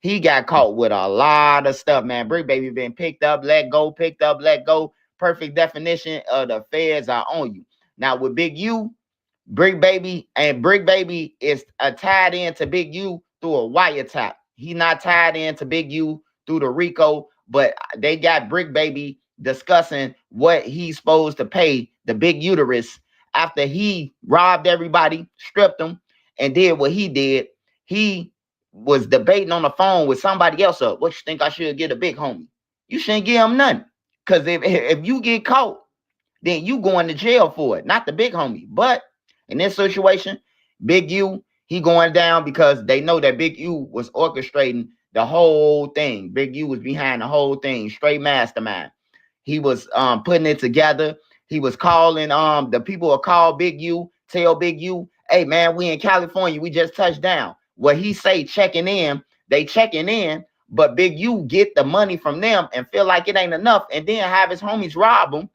He got caught with a lot of stuff, man. Brick Baby been picked up, let go, picked up, let go. Perfect definition of the feds are on you. Now with Big U, Brick Baby is tied into Big U through a wiretap. He not tied into Big U through the RICO, but they got Brick Baby discussing what he's supposed to pay the big uterus after he robbed everybody, stripped them, and did what he did. He was debating on the phone with somebody else. What you think I should get a big homie? You shouldn't give him nothing. Because if you get caught, then you going to jail for it, not the big homie. But in this situation, Big U, he going down because they know that Big U was orchestrating the whole thing. Big U was behind the whole thing, straight mastermind. He was putting it together. He was calling the people who call Big U, tell Big U, hey man, we in California, we just touched down. What he say checking in, they checking in, But Big U get the money from them and feel like it ain't enough, and then have his homies rob him.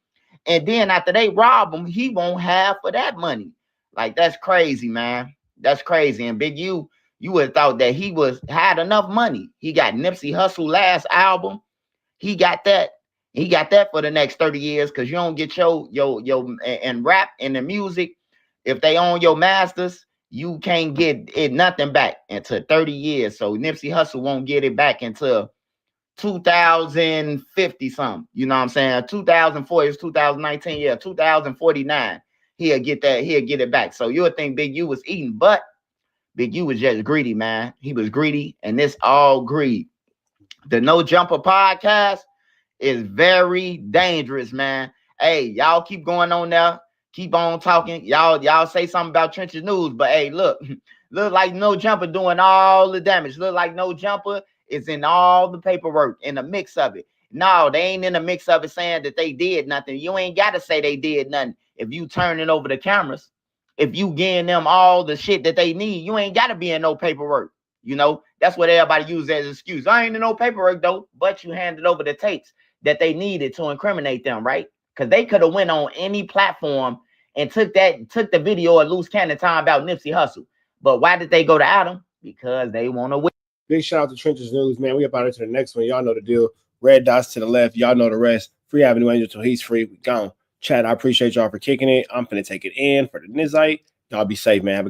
And then after they rob him, he won't have for that money. Like, that's crazy, man. That's crazy. And Big U, you would have thought that he had enough money. He got Nipsey Hussle last album. He got that. He got that for the next 30 years, because you don't get your and rap and the music. If they own your masters, you can't get it nothing back until 30 years. So Nipsey Hussle won't get it back until 2050 something. You know what I'm saying? 2004 is 2019. Yeah, 2049. He'll get that. He'll get it back. So you would think Big U was eating, but Big U was just greedy, man. He was greedy, and this all greed. The No Jumper podcast is very dangerous, man. Hey, y'all keep going on there. Keep on talking. Y'all say something about Trenches News, but hey, look like No Jumper doing all the damage. Look like No Jumper is in all the paperwork, in the mix of it. No, they ain't in the mix of it saying that they did nothing. You ain't got to say they did nothing. If you turning over the cameras, if you getting them all the shit that they need, you ain't got to be in no paperwork. You know, that's what everybody uses as an excuse. I ain't in no paperwork though, but you handed over the tapes that they needed to incriminate them, right? Because they could have went on any platform and took the video of Loose Cannon talking about Nipsey Hussle. But why did they go to Adam? Because they want to win. Big shout out to Trenches News, man. We about into the next one. Y'all know the deal. Red dots to the left. Y'all know the rest. Free Avenue Angel till he's free. We gone. Chat, I appreciate y'all for kicking it. I'm finna take it in for the Nizite. Y'all be safe, man.